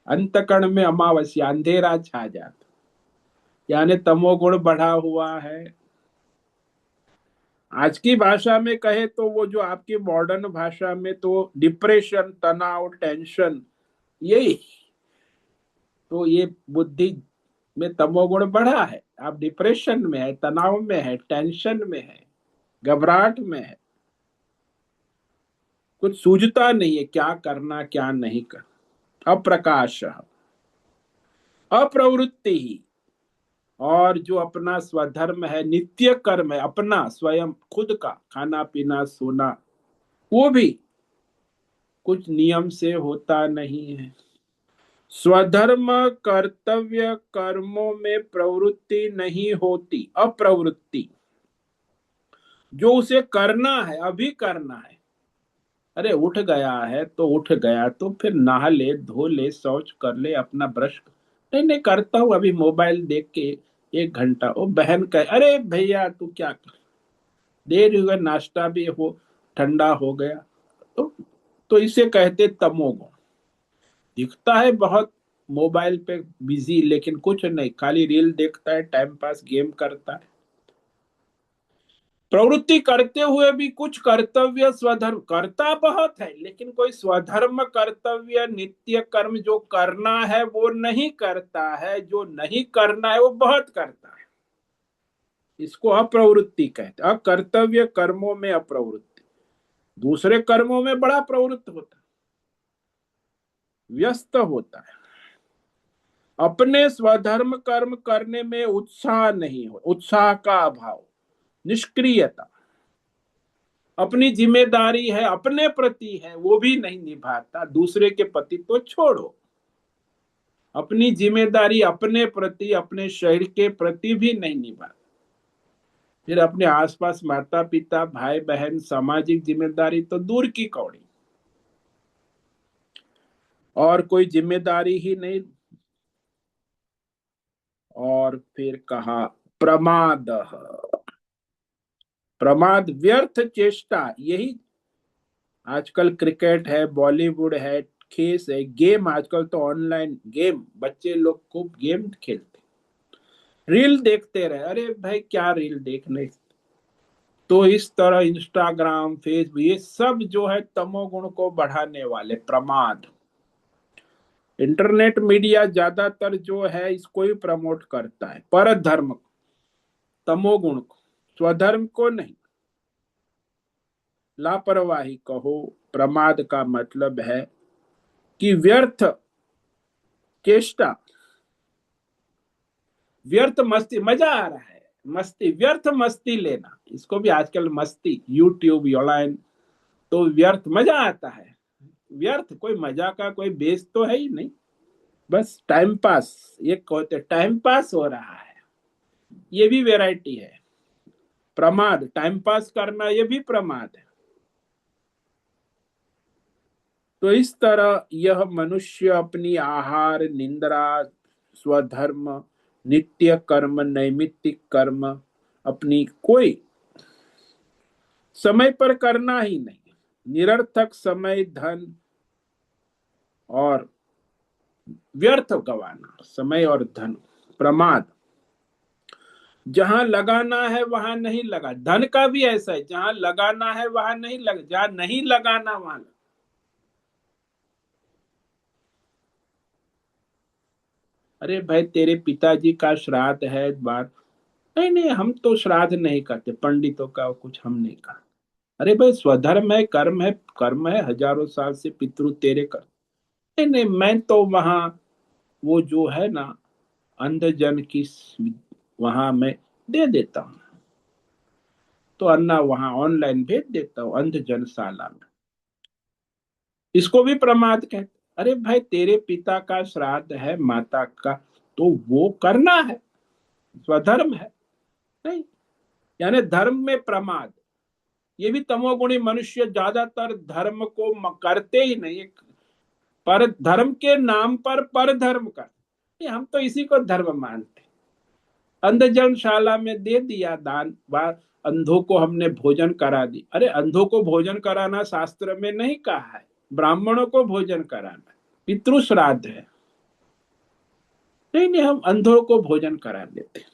अंतकरण में अमावस्या, अंधेरा छा जाता, यानी तमोगुण बढ़ा हुआ है। आज की भाषा में कहे तो वो जो आपकी मॉडर्न भाषा में तो डिप्रेशन, तनाव, टेंशन, यही। तो ये बुद्धि में तमोगुण बढ़ा है, आप डिप्रेशन में है, तनाव में है, टेंशन में है, घबराहट में है, कुछ सूझता नहीं है क्या करना क्या नहीं करना। अप्रकाश, अप्रवृत्ति ही, और जो अपना स्वधर्म है, नित्य कर्म है, अपना स्वयं खुद का खाना पीना सोना, वो भी कुछ नियम से होता नहीं है। स्वधर्म कर्तव्य कर्मों में प्रवृत्ति नहीं होती, अप्रवृत्ति, जो उसे करना है, अभी करना है। अरे उठ गया है तो उठ गया, तो फिर नहा ले, धो ले, शौच कर ले, अपना ब्रश, नहीं नहीं करता हूँ अभी मोबाइल देख के 1 घंटा। ओ बहन कहे, अरे भैया तू क्या कर, देर हुआ, नाश्ता भी हो ठंडा हो गया। तो इसे कहते तमोगुण। दिखता है बहुत मोबाइल पे बिजी, लेकिन कुछ नहीं, खाली रील देखता है, टाइम पास, गेम करता है। प्रवृत्ति करते हुए भी कुछ कर्तव्य स्वधर्म करता बहुत है, लेकिन कोई स्वधर्म कर्तव्य नित्य कर्म जो करना है वो नहीं करता है, जो नहीं करना है वो बहुत करता है। इसको अप्रवृत्ति कहते, अकर्तव्य कर्मों में अप्रवृत्ति। दूसरे कर्मों में बड़ा प्रवृत्त होता है, व्यस्त होता है। अपने स्वधर्म कर्म करने में उत्साह नहीं हो, उत्साह का अभाव, निष्क्रियता। अपनी जिम्मेदारी है अपने प्रति है वो भी नहीं निभाता, दूसरे के प्रति तो छोड़ो, अपनी जिम्मेदारी अपने प्रति अपने शरीर के प्रति भी नहीं निभाता। फिर अपने आसपास माता पिता भाई बहन सामाजिक जिम्मेदारी तो दूर की कौड़ी, और कोई जिम्मेदारी ही नहीं। और फिर कहा प्रमाद, प्रमाद व्यर्थ चेष्टा। यही आजकल क्रिकेट है, बॉलीवुड है, खेस है, गेम, आजकल तो ऑनलाइन गेम, बच्चे लोग खूब गेम खेलते, रील देखते रहे। अरे भाई क्या रील देखने, तो इस तरह इंस्टाग्राम फेसबुक ये सब जो है तमोगुण को बढ़ाने वाले प्रमाद। इंटरनेट मीडिया ज्यादातर जो है इसको ही प्रमोट करता है, पर धर्म को, तमोगुण को, स्वधर्म को नहीं। लापरवाही कहो, प्रमाद का मतलब है कि व्यर्थ चेष्टा, व्यर्थ मस्ती, मजा आ रहा है मस्ती, व्यर्थ मस्ती लेना, इसको भी आजकल मस्ती, यूट्यूब ऑनलाइन, तो व्यर्थ मजा आता है। व्यर्थ कोई मजा का कोई बेस तो है ही नहीं, बस टाइम पास, ये कहते टाइम पास हो रहा है, ये भी वैरायटी है। प्रमाद टाइम पास करना, ये भी प्रमाद है। तो इस तरह यह मनुष्य अपनी आहार निंद्रा स्वधर्म नित्य कर्म नैमित्तिक कर्म अपनी कोई समय पर करना ही नहीं, निरर्थक समय धन और व्यर्थ गवाना, समय और धन, प्रमाद। जहां लगाना है वहां नहीं लगा, धन का भी ऐसा है, जहां लगाना है वहां नहीं लग, जहां नहीं लगाना वहां लगा। अरे भाई तेरे पिताजी का श्राद्ध है, बात नहीं नहीं हम तो श्राद्ध नहीं करते, पंडितों का कुछ हम नहीं करते। अरे भाई स्वधर्म है, कर्म है, कर्म है, हजारों साल से पितृ तेरे कर, नहीं नहीं मैं तो वहां वो जो है ना अंधजन की वहां मैं दे देता हूँ, तो अन्ना वहां ऑनलाइन भेज देता हूँ अंधजनशाला में, इसको भी प्रमाद कहते। अरे भाई तेरे पिता का श्राद्ध है माता का, तो वो करना है, स्वधर्म है, नहीं, यानी धर्म में प्रमाद। ये भी तमोगुणी मनुष्य ज्यादातर धर्म को करते ही नहीं, पर धर्म के नाम पर धर्म कर, हम तो इसी को धर्म मानते। अंधजनशाला में दे दिया दान, बार अंधों को हमने भोजन करा दी। अरे अंधों को भोजन कराना शास्त्र में नहीं कहा है, ब्राह्मणों को भोजन कराना, पितृ श्राद्ध है, नहीं नहीं हम अंधों को भोजन करा देते।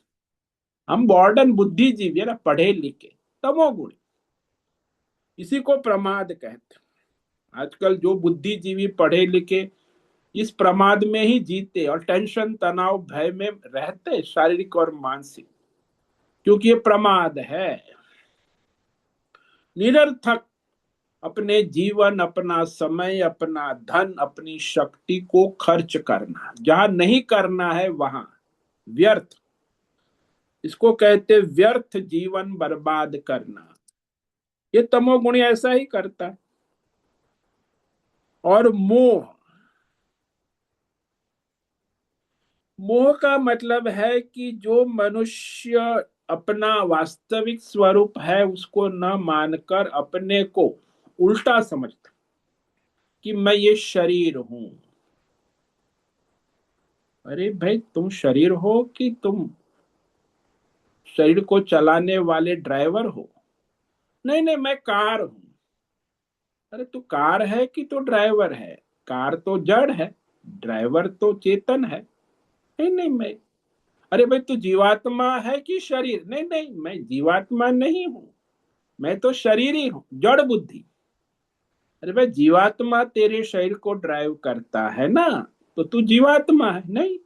हम मॉडर्न बुद्धिजीवी है ना, पढ़े लिखे, तमोगुणी, इसी को प्रमाद कहते। आजकल जो बुद्धिजीवी पढ़े लिखे इस प्रमाद में ही जीते और टेंशन तनाव भय में रहते, शारीरिक और मानसिक, क्योंकि ये प्रमाद है। निरर्थक अपने जीवन अपना समय अपना धन अपनी शक्ति को खर्च करना, जहां नहीं करना है वहां व्यर्थ, इसको कहते व्यर्थ जीवन बर्बाद करना, ये तमोगुणी ऐसा ही करता है। और मोह, मोह का मतलब है कि जो मनुष्य अपना वास्तविक स्वरूप है उसको न मानकर अपने को उल्टा समझता कि मैं ये शरीर हूं। अरे भाई तुम शरीर हो कि तुम शरीर को चलाने वाले ड्राइवर हो? नहीं नहीं मैं कार हूं। अरे तू कार है कि तो ड्राइवर है? कार तो जड़ है, ड्राइवर तो चेतन है। नहीं नहीं मैं, अरे भाई तू जीवात्मा है कि शरीर? नहीं नहीं मैं जीवात्मा नहीं हूं, मैं तो शरीर ही हूं, जड़ बुद्धि। अरे भाई जीवात्मा तेरे शरीर को ड्राइव करता है ना, तो तू जीवात्मा है। नहीं,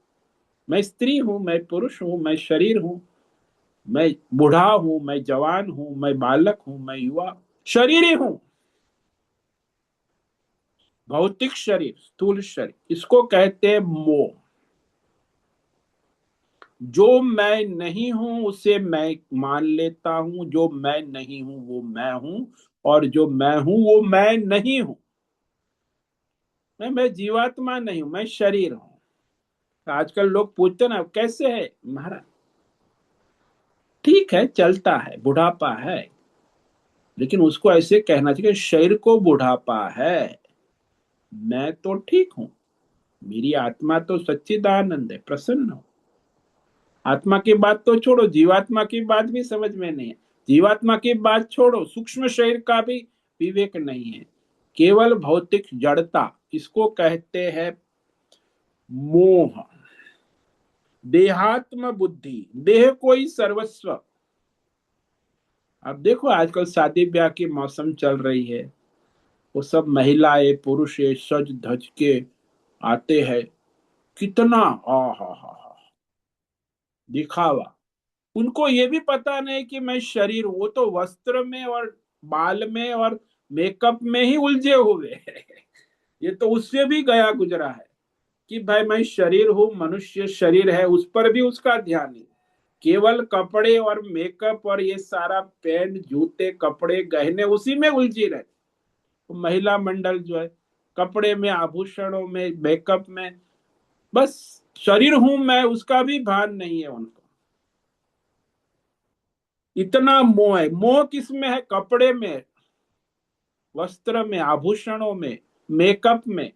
मैं स्त्री हूं, मैं पुरुष हूं, मैं शरीर हूं, मैं बूढ़ा हूं, मैं जवान हूं, मैं बालक हूं, मैं युवा, शरीर ही हूं। भौतिक शरीर, स्थूल शरीर, इसको कहते हैं मोह। जो मैं नहीं हूं उसे मैं मान लेता हूं, जो मैं नहीं हूं वो मैं हूं, और जो मैं हूं वो मैं नहीं हूं। मैं जीवात्मा नहीं हूं, मैं शरीर हूं। तो आजकल लोग पूछते ना कैसे है महाराज, ठीक है चलता है, बुढ़ापा है, लेकिन उसको ऐसे कहना चाहिए कि शरीर को बुढ़ापा है, मैं तो ठीक हूं, मेरी आत्मा तो सच्चिदानंद है, प्रसन्न हो। आत्मा की बात तो छोड़ो, जीवात्मा की बात भी समझ में नहीं है। जीवात्मा की बात छोड़ो, सूक्ष्म शरीर का भी विवेक नहीं है, केवल भौतिक जड़ता, इसको कहते हैं मोह। देहात्म बुद्धि, देह को ही सर्वस्व। अब देखो आजकल शादी ब्याह की मौसम चल रही है, वो सब महिलाएं पुरुष सज धज के आते हैं, कितना आ हा दिखावा। उनको ये भी पता नहीं कि मैं शरीर हूं, वो तो वस्त्र में और बाल में और मेकअप में ही उलझे हुए हैं। ये तो उससे भी गया गुजरा है कि भाई मैं शरीर हूं, मनुष्य शरीर है, उस पर भी उसका ध्यान नहीं। केवल कपड़े और मेकअप और ये सारा पेन जूते कपड़े गहने उसी में उलझी रहे। तो महिला मंडल जो है कपड़े में, आभूषणों में, मेकअप में, बस शरीर हूं मैं उसका भी भान नहीं है उनको। इतना मोह है। मोह किस में है? कपड़े में, वस्त्र में, आभूषणों में, मेकअप में।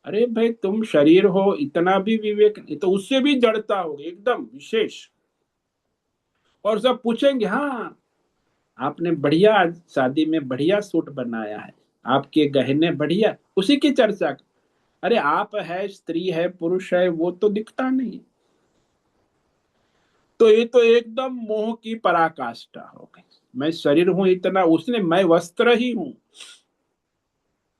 अरे भाई तुम शरीर हो, इतना भी विवेक नहीं तो उससे भी जड़ता होगी एकदम विशेष। और सब पूछेंगे हाँ आपने बढ़िया शादी में बढ़िया सूट बनाया है, आपके गहने बढ़िया, उसी की चर्चा। अरे आप है, स्त्री है, पुरुष है, वो तो दिखता नहीं। तो ये तो एकदम मोह की पराकाष्ठा हो गई। मैं शरीर हूं इतना, उसने मैं वस्त्र ही हूं,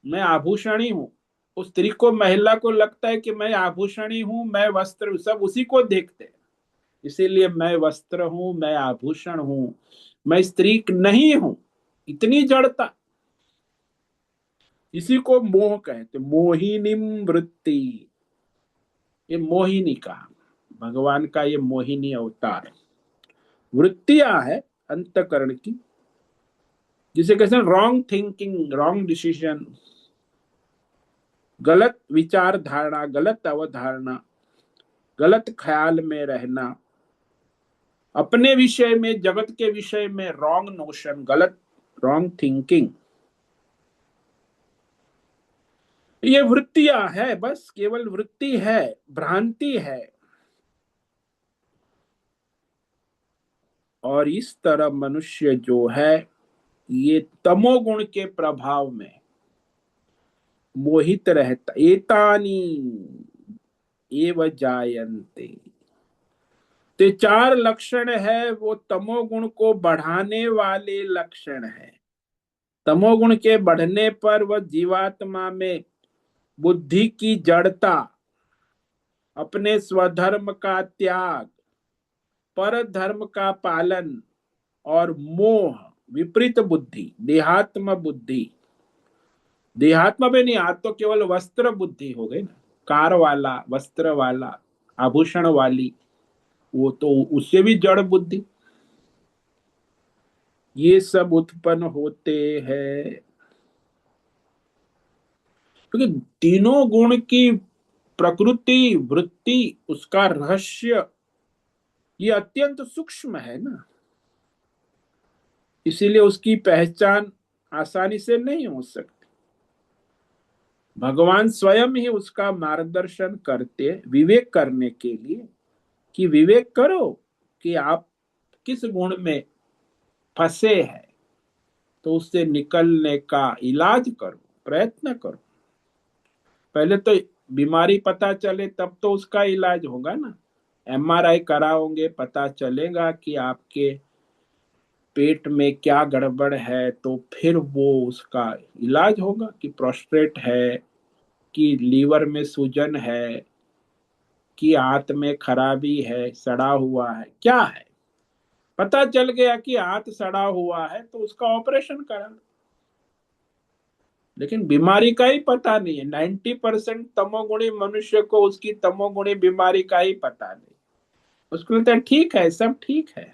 मैं आभूषण ही हूँ। उस स्त्री को, महिला को लगता है कि मैं आभूषण ही हूँ, मैं वस्त्र, सब उसी को देखते हैं। इसीलिए मैं वस्त्र हूँ, मैं आभूषण हूँ, मैं स्त्री नहीं हूँ, इतनी जड़ता। इसी को मोह कहते, मोहिनी वृत्ति। ये मोहिनी कहा, भगवान का ये मोहिनी अवतार। वृत्तियां है अंतकरण की, जिसे कहते हैं रॉन्ग थिंकिंग, रॉन्ग डिसीजन, गलत विचार धारणा, गलत अवधारणा, गलत ख्याल में रहना, अपने विषय में, जगत के विषय में रॉन्ग नोशन, गलत, रॉन्ग थिंकिंग। ये वृत्तियां है, बस केवल वृत्ति है, भ्रांति है। और इस तरह मनुष्य जो है ये तमोगुण के प्रभाव में मोहित रहता। एतानी एव जायन्ते, ते चार लक्षण है वो तमोगुण को बढ़ाने वाले लक्षण है। तमोगुण के बढ़ने पर वह जीवात्मा में बुद्धि की जड़ता, अपने स्वधर्म का त्याग, पर धर्म का पालन, और मोह, विपरीत बुद्धि, देहात्म बुद्धि। देहात्म में नहीं, आज तो केवल वस्त्र बुद्धि हो गई ना, कार वाला, वस्त्र वाला, आभूषण वाली, वो तो उससे भी जड़ बुद्धि। ये सब उत्पन्न होते हैं क्योंकि तीनों गुण की प्रकृति, वृत्ति, उसका रहस्य ये अत्यंत सूक्ष्म है ना। इसीलिए उसकी पहचान आसानी से नहीं हो सकती। भगवान स्वयं ही उसका मार्गदर्शन करते विवेक करने के लिए, कि विवेक करो कि आप किस गुण में फंसे हैं, तो उससे निकलने का इलाज करो, प्रयत्न करो। पहले तो बीमारी पता चले तब तो उसका इलाज होगा ना। एमआरआई कराओगे, पता चलेगा कि आपके पेट में क्या गड़बड़ है, तो फिर वो उसका इलाज होगा कि प्रोस्टेट है, कि लीवर में सूजन है, कि आंत में खराबी है, सड़ा हुआ है, क्या है। पता चल गया कि हाथ सड़ा हुआ है तो उसका ऑपरेशन करा लो। लेकिन बीमारी का ही पता नहीं है। 90% तमोगुणी मनुष्य को उसकी तमोगुणी बीमारी का ही पता नहीं। उसको लगता है ठीक है, सब ठीक है।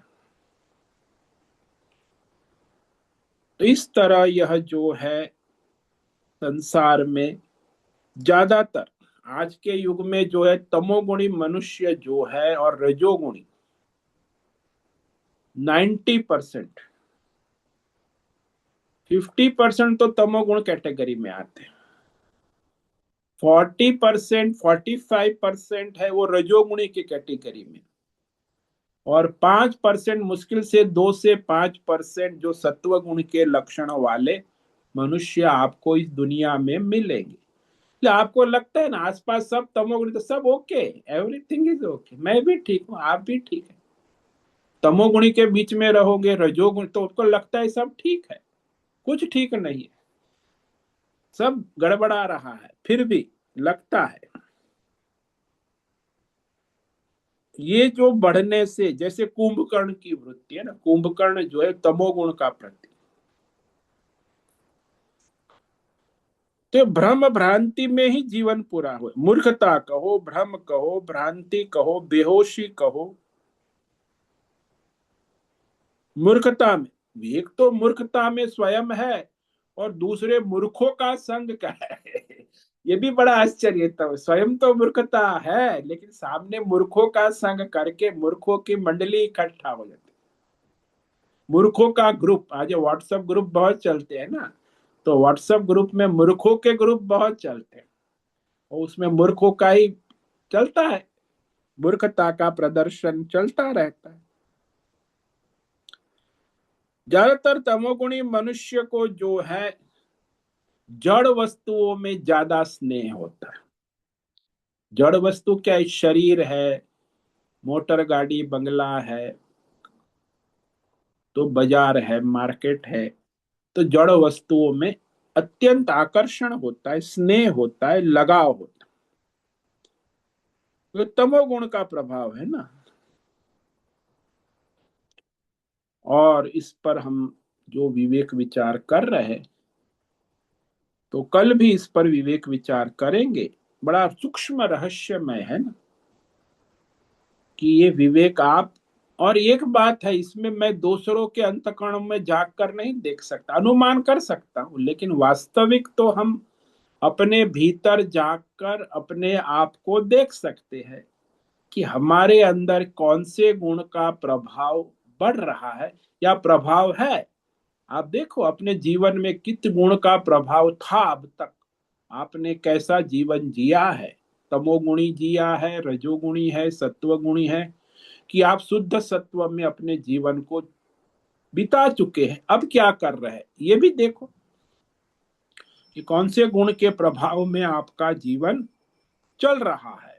तो इस तरह यह जो है संसार में ज्यादातर आज के युग में जो है तमोगुणी मनुष्य जो है और रजोगुणी 90%, 50% तो तमोगुण कैटेगरी में आते हैं। 40%, 45% है वो रजोगुणी की कैटेगरी में। और 5% मुश्किल से 2 से 5% जो सत्व गुण के लक्षण वाले मनुष्य आपको इस दुनिया में मिलेंगे। आपको लगता है ना आसपास सब तमोगुणी, तो सब ओके, एवरीथिंग इज ओके, मैं भी ठीक हूँ, आप भी ठीक है। तमोगुणी के बीच में रहोगे रजोगुण, तो उसको लगता है सब ठीक है। कुछ ठीक नहीं है, सब गड़बड़ा रहा है, फिर भी लगता है। ये जो बढ़ने से, जैसे कुंभकर्ण की वृत्ति है ना, कुंभकर्ण जो है तमोगुण का प्रतीक। तो भ्रम भ्रांति में ही जीवन पूरा हुआ। मूर्खता कहो, भ्रम कहो, भ्रांति कहो, बेहोशी कहो। मूर्खता में, एक तो मूर्खता में स्वयं है और दूसरे मूर्खों का संग का है। ये भी बड़ा आश्चर्य था, स्वयं तो मूर्खता है लेकिन सामने मूर्खों का संग करके मूर्खों की मंडली इकट्ठा हो जाती। मूर्खों का ग्रुप, आज व्हाट्सएप ग्रुप बहुत चलते हैं ना, तो व्हाट्सएप ग्रुप में मूर्खों के ग्रुप बहुत चलते हैं और उसमें मूर्खों का ही चलता है, मूर्खता का प्रदर्शन चलता रहता है। ज्यादातर तमोगुणी मनुष्य को जो है जड़ वस्तुओं में ज्यादा स्नेह होता है। जड़ वस्तु क्या है? शरीर है, मोटर गाड़ी बंगला है, तो बाजार है, मार्केट है। तो जड़ वस्तुओं में अत्यंत आकर्षण होता है, स्नेह होता है, लगाव होता है। तो तमोगुण का प्रभाव है ना। और इस पर हम जो विवेक विचार कर रहे हैं, तो कल भी इस पर विवेक विचार करेंगे। बड़ा सूक्ष्म रहस्यमय है ना कि ये विवेक आप, और एक बात है इसमें, मैं दूसरों के अंतःकरण में जाग कर नहीं देख सकता, अनुमान कर सकता हूं, लेकिन वास्तविक तो हम अपने भीतर जाकर अपने आप को देख सकते हैं कि हमारे अंदर कौन से गुण का प्रभाव बढ़ रहा है या प्रभाव है। आप देखो अपने जीवन में कित गुण का प्रभाव था अब तक, आपने कैसा जीवन जिया है। तमोगुणी जिया है, रजोगुणी है, सत्वगुणी है, कि आप शुद्ध सत्व में अपने जीवन को बिता चुके हैं। अब क्या कर रहे हैं ये भी देखो कि कौन से गुण के प्रभाव में आपका जीवन चल रहा है।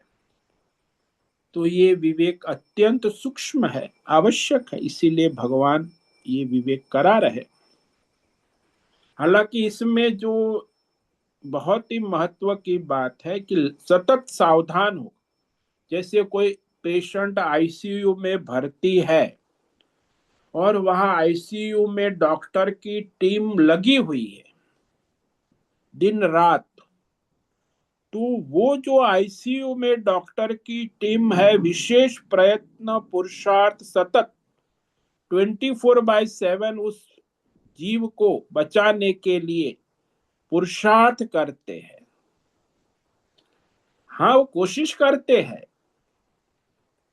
तो ये विवेक अत्यंत सूक्ष्म है, आवश्यक है, इसीलिए भगवान ये विवेक करा रहे। हालांकि इसमें जो बहुत ही महत्व की बात है कि सतत सावधान हो। जैसे कोई पेशेंट आईसीयू में भर्ती है और वहां आईसीयू में डॉक्टर की टीम लगी हुई है दिन रात, तो वो जो आईसीयू में डॉक्टर की टीम है विशेष प्रयत्न पुरुषार्थ सतत 24/7 उस जीव को बचाने के लिए पुरुषार्थ करते हैं। हाँ वो कोशिश करते हैं,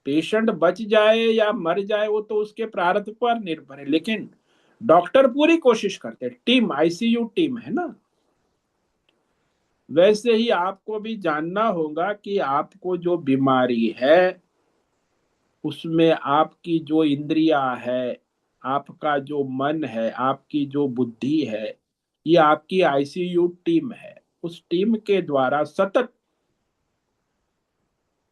पेशेंट बच जाए या मर जाए वो तो उसके प्रारब्ध पर निर्भर है, लेकिन डॉक्टर पूरी कोशिश करते हैं, टीम आईसीयू टीम है ना। वैसे ही आपको भी जानना होगा कि आपको जो बीमारी है उसमें आपकी जो इंद्रियां है, आपका जो मन है, आपकी जो बुद्धि है, ये आपकी आईसीयू टीम है। उस टीम के द्वारा सतत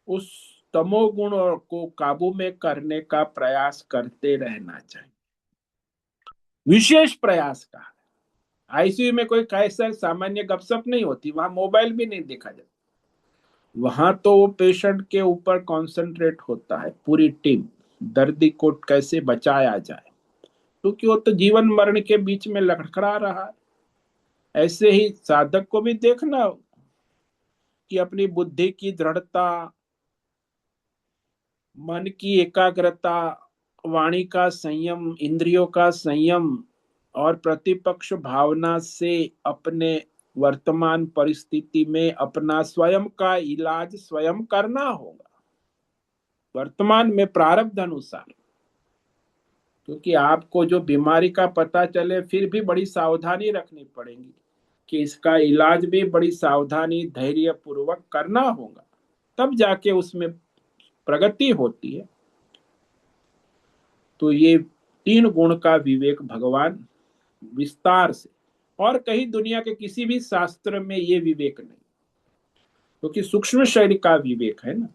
उस तमोगुण को काबू में करने का प्रयास करते रहना चाहिए, विशेष प्रयास का। आईसीयू में कोई कैसा सामान्य गपशप नहीं होती, वहां मोबाइल भी नहीं देखा जाता, वहां तो वो पेशेंट के ऊपर कंसंट्रेट होता है पूरी टीम। दर्दी को कैसे बचाया जाए, क्योंकि वो तो जीवन मरण के बीच में लड़खड़ा रहा है। ऐसे ही साधक को भी देखना कि अपनी बुद्धि की दृढ़ता, मन की एकाग्रता, वाणी का संयम, इंद्रियों का संयम और प्रतिपक्ष भावना से अपने वर्तमान परिस्थिति में अपना स्वयं का इलाज स्वयं करना होगा, वर्तमान में प्रारब्ध अनुसार। क्योंकि आपको जो बीमारी का पता चले फिर भी बड़ी सावधानी रखनी पड़ेगी कि इसका इलाज भी बड़ी सावधानी धैर्य पूर्वक करना होगा, तब जाके उसमें प्रगति होती है। तो ये 3 गुण का विवेक भगवान विस्तार से, और कहीं दुनिया के किसी भी शास्त्र में ये विवेक नहीं, क्योंकि सूक्ष्म शरीर का विवेक है ना।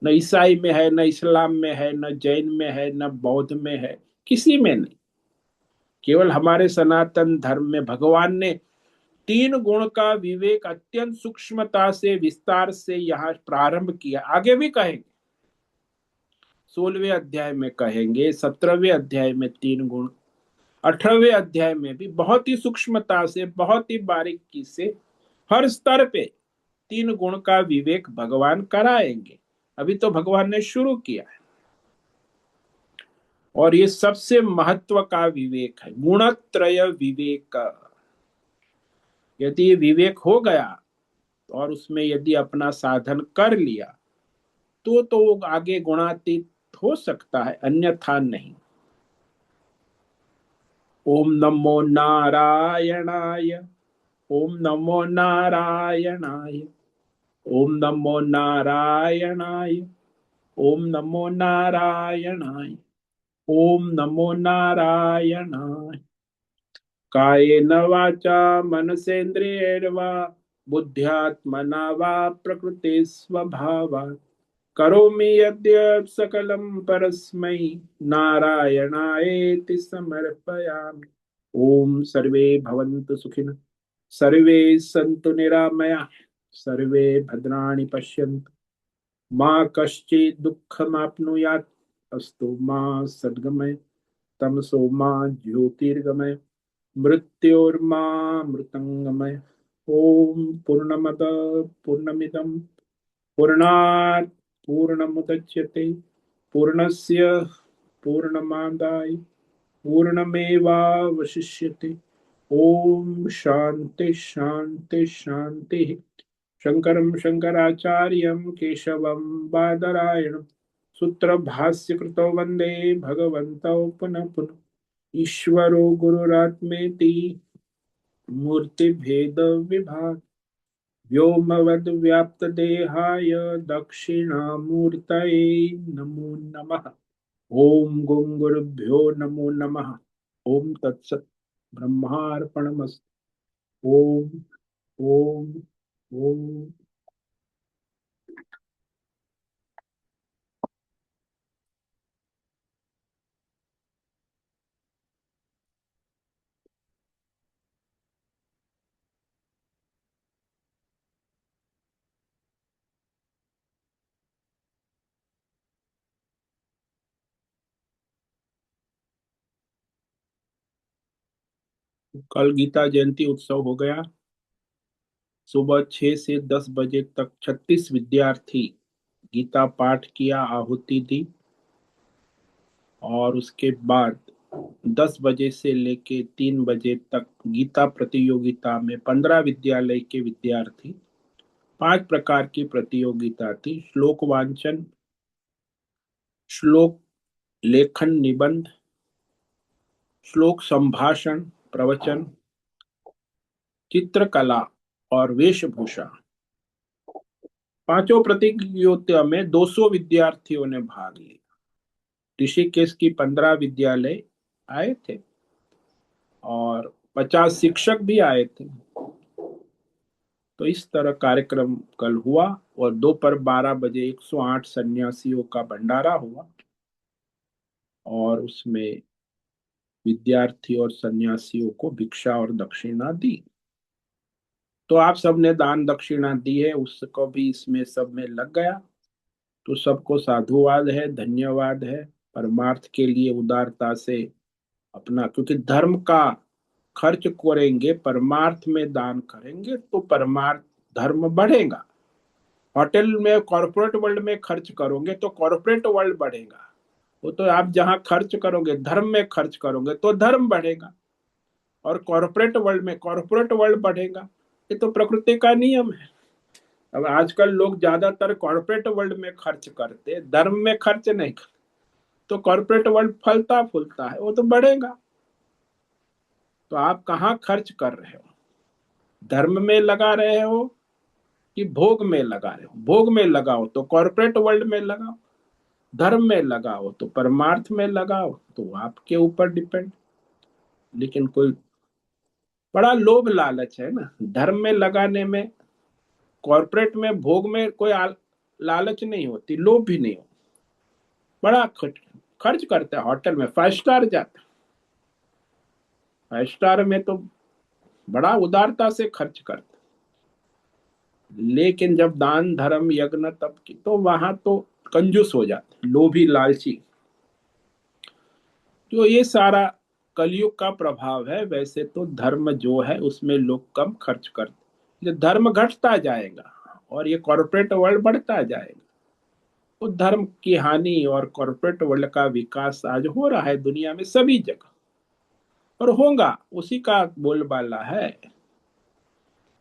न ईसाई में है, न इस्लाम में है, न जैन में है, न बौद्ध में है, किसी में नहीं। केवल हमारे सनातन धर्म में भगवान ने 3 गुण का विवेक अत्यंत सूक्ष्मता से विस्तार से यहाँ प्रारंभ किया। आगे भी कहेंगे, 16वें अध्याय में कहेंगे, 17वें अध्याय में 3 गुण, 18वें अध्याय में भी बहुत ही सूक्ष्मता से, बहुत ही बारीकी से, हर स्तर पे 3 गुण का विवेक भगवान कराएंगे। अभी तो भगवान ने शुरू किया है, और ये सबसे महत्व का विवेक है, गुणत्रय विवेक। यदि ये विवेक हो गया और उसमें यदि अपना साधन कर लिया तो वो आगे गुणातीत हो सकता है, अन्यथा नहीं। ओम नमो नारायणाय, ओम नमो नारायणाय, ओम नमो नारायणाय, ओम नमो नारायणाय, ओम नमो नारायणाय। कायेन वाचा मनसेन्द्रियैर्वा बुद्ध्यात्मना वा प्रकृति स्वभावात् करोमि यद्यत् सकलं परस्मै नारायणायेति समर्पयामि। ओम सर्वे भवन्तु सुखिनः, सर्वे सन्तु निरामयाः, सर्वे भद्राणि पश्यन्तु, मा कश्चित् दुःखमाप्नुयात्, अस्तु मा सद्गमय, तमसो मा ज्योतिर्गमय, मृत्योर्मा मृतंगमय। ओम पूर्णमद पूर्णमिदं पूर्णात् पूर्णमुदच्यते पूर्णस्य पूर्णमादाय पूर्णमेवावशिष्यते। ओम शांति शांति शांति। शंकरं शंकराचार्यं केशवं बादरायणं सूत्र भाष्य कृतो वंदे भगवन्तौ पुनः पुनः। ईश्वरो गुरुरात्मेति मूर्ति भेद विभाग व्योमवद् व्याप्त देहाय दक्षिणामूर्तये नमो नमः। ओम गुं गुरुभ्यो नमो नमः। ओम तत्सत् ब्रह्मार्पणमस्तु। ओम ओम ओम। कल गीता जयंती उत्सव हो गया। सुबह 6 से 10 बजे तक 36 विद्यार्थी गीता पाठ किया, आहुति दी, और उसके बाद 10 बजे से लेके 3 बजे तक गीता प्रतियोगिता में 15 विद्यालय के विद्यार्थी, 5 प्रकार की प्रतियोगिता थी। श्लोक वांचन, श्लोक लेखन निबंध, श्लोक संभाषण प्रवचन, चित्रकला और वेशभूषा। पांचों प्रतियोगिता में 200 विद्यार्थियों ने भाग लिया। ऋषिकेश की 15 विद्यालय आए थे और 50 शिक्षक भी आए थे। तो इस तरह कार्यक्रम कल हुआ, और दोपहर 12 बजे 108 सन्यासियों का भंडारा हुआ, और उसमें विद्यार्थी और सन्यासियों को भिक्षा और दक्षिणा दी। तो आप सबने दान दक्षिणा दी है, उसको भी इसमें सब में लग गया। तो सबको साधुवाद है, धन्यवाद है। परमार्थ के लिए उदारता से अपना, क्योंकि धर्म का खर्च करेंगे, परमार्थ में दान करेंगे तो परमार्थ धर्म बढ़ेगा। होटल में कॉर्पोरेट वर्ल्ड में खर्च करोगे तो कॉर्पोरेट वर्ल्ड बढ़ेगा। वो तो आप जहां खर्च करोगे, धर्म में खर्च करोगे तो धर्म बढ़ेगा, और कॉर्पोरेट वर्ल्ड में कॉर्पोरेट वर्ल्ड बढ़ेगा। ये तो प्रकृति का नियम है। अब आजकल लोग ज्यादातर कॉर्पोरेट वर्ल्ड में खर्च करते, धर्म में खर्च नहीं करते, तो कॉर्पोरेट वर्ल्ड फलता फूलता है, वो तो बढ़ेगा। तो आप कहाँ खर्च कर रहे हो? धर्म में लगा रहे हो कि भोग में लगा रहे हो? भोग में लगाओ तो कॉर्पोरेट वर्ल्ड में लगाओ, धर्म में लगाओ तो परमार्थ में लगाओ, तो आपके ऊपर डिपेंड। लेकिन कोई बड़ा लोभ लालच है ना धर्म में लगाने में। कॉर्पोरेट में भोग में कोई लालच नहीं होती, लोभ भी नहीं होता। बड़ा खर्च खर्च करते हैं। होटल में 5 स्टार जाता है, 5 स्टार में तो बड़ा उदारता से खर्च करते हैं। लेकिन जब दान धर्म यज्ञ तप की, तो वहां तो कंजूस हो जाते, लोभी लालची। तो ये सारा कलयुग का प्रभाव है। वैसे तो धर्म जो है उसमें लोग कम खर्च करते, ये धर्म घटता जाएगा और ये कॉर्पोरेट वर्ल्ड बढ़ता जाएगा। तो धर्म की हानि और कॉर्पोरेट वर्ल्ड का विकास आज हो रहा है दुनिया में सभी जगह, और होगा, उसी का बोलबाला है।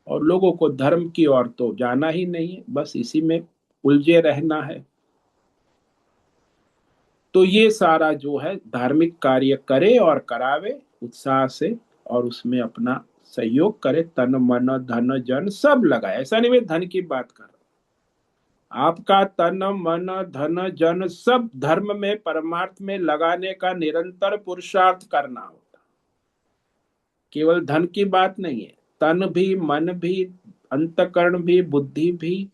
और लोगों को धर्म की ओर तो जाना ही नहीं है, बस इसी में उलझे रहना है। तो ये सारा जो है धार्मिक कार्य करे और करावे उत्साह से, और उसमें अपना सहयोग करे, तन मन धन जन सब लगाए। ऐसा नहीं मैं धन की बात कर रहा हूं, आपका तन मन धन जन सब धर्म में परमार्थ में लगाने का निरंतर पुरुषार्थ करना होता। केवल धन की बात नहीं है, तन भी मन भी अंतकरण भी बुद्धि भी,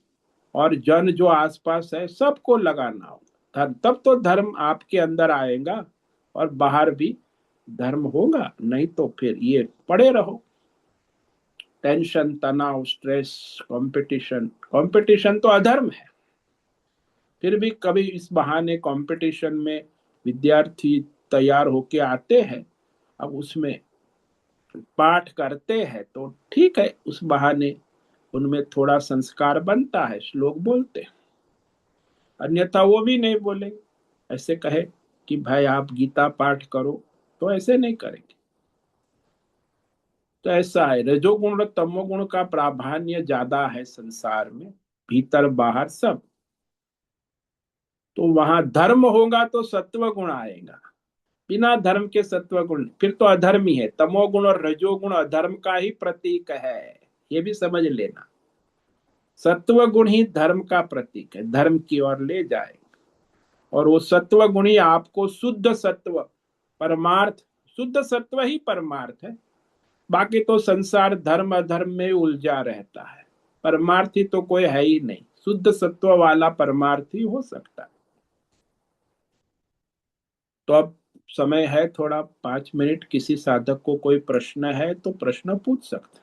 और जन जो आसपास है सबको लगाना होगा। तब तो धर्म आपके अंदर आएगा और बाहर भी धर्म होगा। नहीं तो फिर ये पड़े रहो, टेंशन तनाव स्ट्रेस कंपटीशन। कंपटीशन तो अधर्म है। फिर भी कभी इस बहाने कंपटीशन में विद्यार्थी तैयार होके आते हैं, अब उसमें पाठ करते हैं तो ठीक है, उस बहाने उनमें थोड़ा संस्कार बनता है, श्लोक बोलते हैं। अन्यथा वो भी नहीं बोलेंगे। ऐसे कहे कि भाई आप गीता पाठ करो, तो ऐसे नहीं करेंगे। तो ऐसा है, रजोगुण और तमोगुण का प्राधान्य ज्यादा है संसार में, भीतर बाहर सब। तो वहां धर्म होगा तो सत्व गुण आएगा, बिना धर्म के सत्व गुण फिर तो अधर्म ही है। तमोगुण और रजोगुण अधर्म का ही प्रतीक है, ये भी समझ लेना। सत्व गुण ही धर्म का प्रतीक है, धर्म की ओर ले जाए। और वो सत्व गुण ही आपको शुद्ध सत्व, परमार्थ, शुद्ध सत्व ही परमार्थ है। बाकी तो संसार धर्म अधर्म में उलझा रहता है। परमार्थी तो कोई है ही नहीं, शुद्ध सत्व वाला परमार्थी हो सकता है। तो अब समय है थोड़ा 5 मिनट, किसी साधक को कोई प्रश्न है तो प्रश्न पूछ सकता।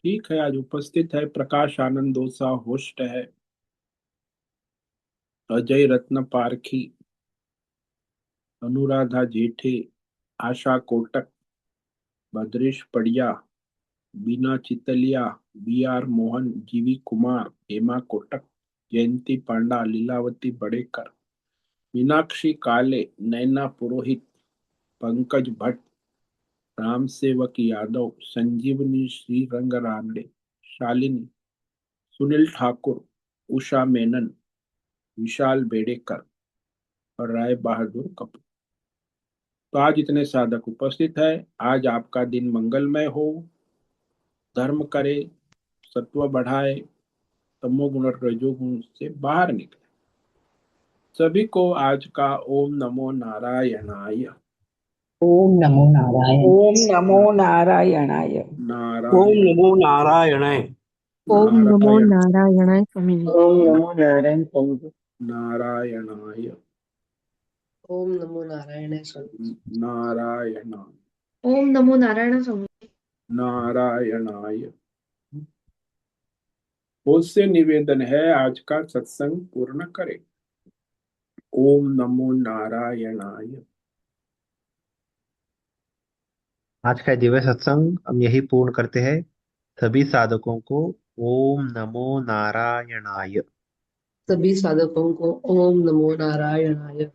ठीक है, आज उपस्थित है प्रकाश आनंद दोसा, होस्ट है अजय रत्न पारखी, अनुराधा जेठे, आशा कोटक, भद्रेश पड़िया, बीना चितलिया, बी आर मोहन, जीवी कुमार, हेमा कोटक, जयंती पांडा, लीलावती बड़ेकर, मीनाक्षी काले, नैना पुरोहित, पंकज भट्ट, राम सेवक यादव, संजीवनी श्रीरंग रानडे, शालिनी, सुनील ठाकुर, उषा मेनन, विशाल बेडेकर और राय बहादुर कपूर। तो आज इतने साधक उपस्थित है। आज आपका दिन मंगलमय हो, धर्म करे, सत्व बढ़ाए, तमोगुण और रजोगुण से बाहर निकले। सभी को आज का ओम नमो नारायणाय। ओम नमो नारायण। ओम नमो नारायणाय। ओम नारायण नमो नारायणाय। ओम नमो नारायण नारायणाय स्वामीजी। ओम नमो नारायण स्वामी। नारायणाय ओम नमो नारायणाय स्वामी। नारायण ओम नमो नारायण स्वामी। नारायणाय। उससे निवेदन है आज का सत्संग पूर्ण करें। ओम नमो नारायणाय। आज का दिव्य सत्संग हम यही पूर्ण करते हैं। सभी साधकों को ओम नमो नारायणाय। सभी साधकों को ओम नमो नारायणाय।